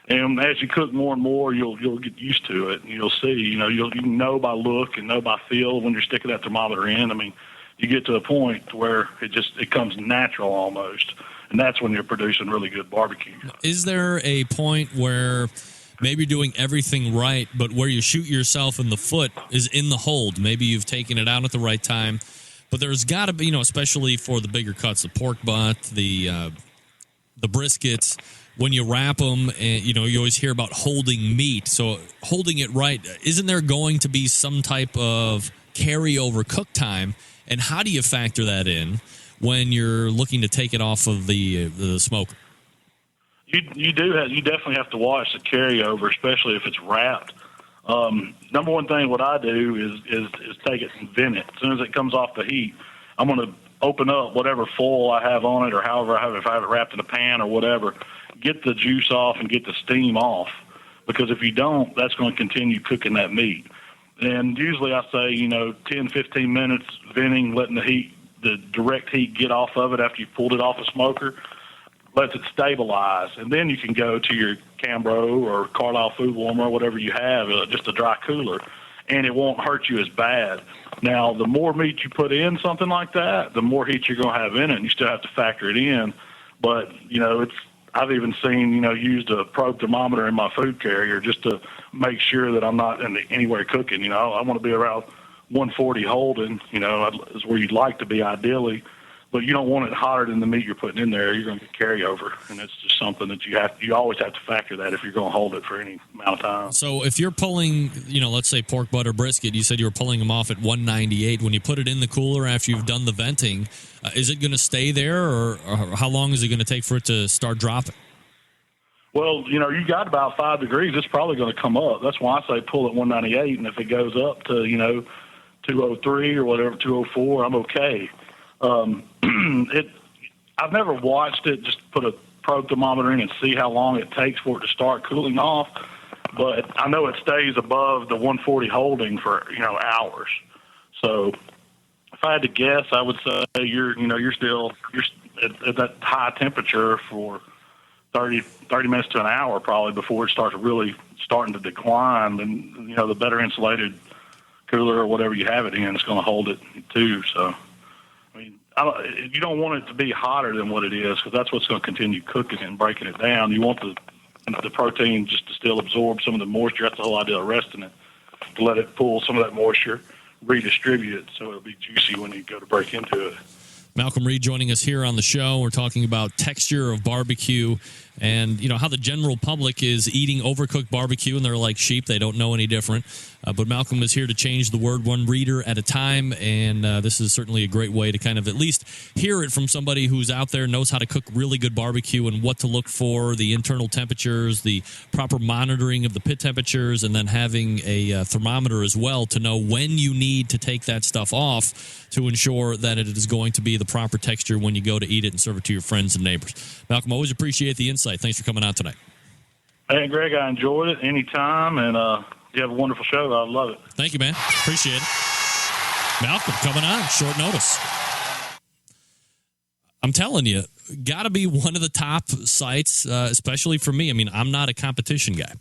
Speaker 16: And as you cook more and more, you'll get used to it. And you'll see, you can know by look and know by feel when you're sticking that thermometer in. I mean, you get to a point where it comes natural almost, and that's when you're producing really good barbecue.
Speaker 4: Is there a point where maybe you're doing everything right, but where you shoot yourself in the foot is in the hold. Maybe you've taken it out at the right time, but there's got to be, especially for the bigger cuts, the pork butt, the briskets, when you wrap them, and you always hear about holding meat. So holding it right, isn't there going to be some type of carryover cook time? And how do you factor that in when you're looking to take it off of the smoker?
Speaker 16: You definitely have to watch the carryover, especially if it's wrapped. Number one thing, what I do is take it and vent it. As soon as it comes off the heat, I'm going to open up whatever foil I have on it, or however I have it, if I have it wrapped in a pan or whatever, get the juice off and get the steam off. Because if you don't, that's going to continue cooking that meat. And usually I say, 10, 15 minutes venting, letting the direct heat get off of it after you pulled it off a smoker, lets it stabilize. And then you can go to your Cambro or Carlisle food warmer or whatever you have, just a dry cooler, and it won't hurt you as bad. Now, the more meat you put in something like that, the more heat you're going to have in it, and you still have to factor it in. But, I've even seen, used a probe thermometer in my food carrier just to make sure that I'm not anywhere cooking. I want to be around 140 holding, is where you'd like to be ideally. But you don't want it hotter than the meat you're putting in there. You're going to get carryover, and it's just something that you always have to factor that if you're going to hold it for any amount of time.
Speaker 4: So if you're pulling, let's say pork butt or brisket, you said you were pulling them off at 198. When you put it in the cooler after you've done the venting, is it going to stay there, or how long is it going to take for it to start dropping?
Speaker 16: Well, you got about 5 degrees. It's probably going to come up. That's why I say pull at 198, and if it goes up to 203 or whatever, 204, I'm okay. I've never watched it, just put a probe thermometer in and see how long it takes for it to start cooling off, but I know it stays above the 140 holding for hours. So if I had to guess, I would say you're still at that high temperature for 30 minutes to an hour probably before it starts really starting to decline. And the better insulated cooler or whatever you have it in is going to hold it too. So you don't want it to be hotter than what it is, because that's what's going to continue cooking and breaking it down. You want the protein just to still absorb some of the moisture. That's the whole idea of resting it, to let it pull some of that moisture, redistribute it so it'll be juicy when you go to break into it.
Speaker 4: Malcom Reed joining us here on the show. We're talking about texture of barbecue and, how the general public is eating overcooked barbecue, and they're like sheep. They don't know any different. But Malcom is here to change the word one reader at a time, and this is certainly a great way to kind of at least hear it from somebody who's out there, knows how to cook really good barbecue and what to look for, the internal temperatures, the proper monitoring of the pit temperatures, and then having a thermometer as well to know when you need to take that stuff off to ensure that it is going to be the proper texture when you go to eat it and serve it to your friends and neighbors. Malcom, always appreciate the insight. Thanks for coming out tonight.
Speaker 16: Hey, Greg, I enjoyed it anytime, and you have a wonderful show. I love it.
Speaker 4: Thank you, man. Appreciate it. Malcom coming on, short notice. I'm telling you, got to be one of the top sites, especially for me. I mean, I'm not a competition guy,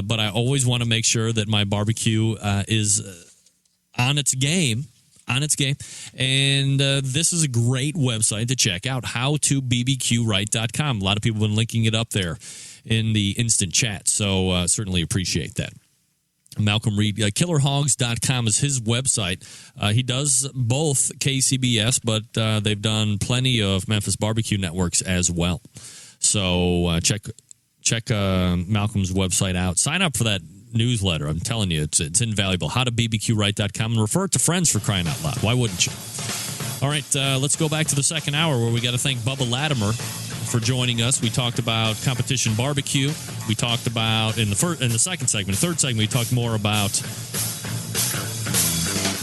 Speaker 4: but I always want to make sure that my barbecue is on its game. And this is a great website to check out, howtobbqright.com. A lot of people have been linking it up there in the instant chat, so certainly appreciate that. Malcom Reed, killerhogs.com is his website. He does both KCBS, but they've done plenty of Memphis barbecue networks as well. So check Malcolm's website out. Sign up for that newsletter. I'm telling you, it's invaluable. howtobbqright.com, and refer it to friends, for crying out loud. Why wouldn't you? All right, let's go back to the second hour, where we got to thank Bubba Latimer for joining us. We talked about competition barbecue. We talked about in the second segment, the third segment, we talked more about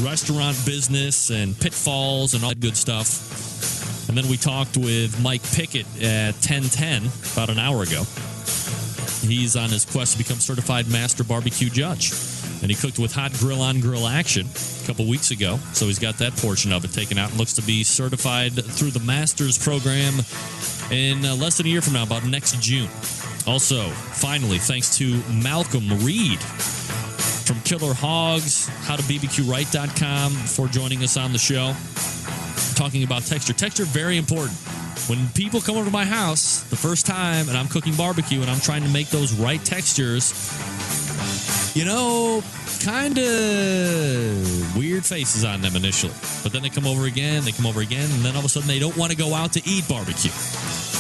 Speaker 4: restaurant business and pitfalls and all that good stuff. And then we talked with Mike Pickette at 10:10 about an hour ago. He's on his quest to become certified master barbecue judge, and he cooked with Hot Grill on Grill Action a couple weeks ago, so he's got that portion of it taken out and looks to be certified through the master's program in less than a year from now, about next June. Also, finally, thanks to Malcom Reed from Killer Hogs, howtobbqright.com, for joining us on the show, talking about texture. Texture, very important. When people come over to my house the first time and I'm cooking barbecue and I'm trying to make those right textures, kind of weird faces on them initially. But then they come over again, and then all of a sudden they don't want to go out to eat barbecue.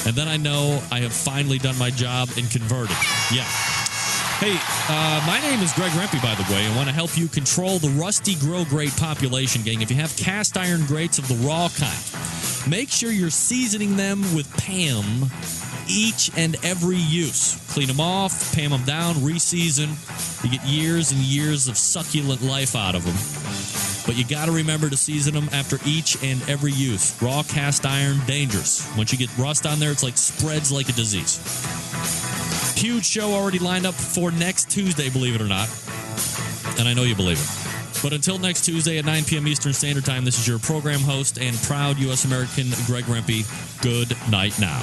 Speaker 4: And then I know I have finally done my job and converted. Yeah. Hey, my name is Greg Rempe, by the way. I want to help you control the rusty grill grate population, gang. If you have cast iron grates of the raw kind, make sure you're seasoning them with Pam each and every use. Clean them off, Pam them down, re-season. You get years and years of succulent life out of them. But you got to remember to season them after each and every use. Raw cast iron, dangerous. Once you get rust on there, it's like spreads like a disease. Huge show already lined up for next Tuesday, believe it or not. And I know you believe it. But until next Tuesday at 9 p.m. Eastern Standard Time, this is your program host and proud U.S. American, Greg Rempe. Good night now.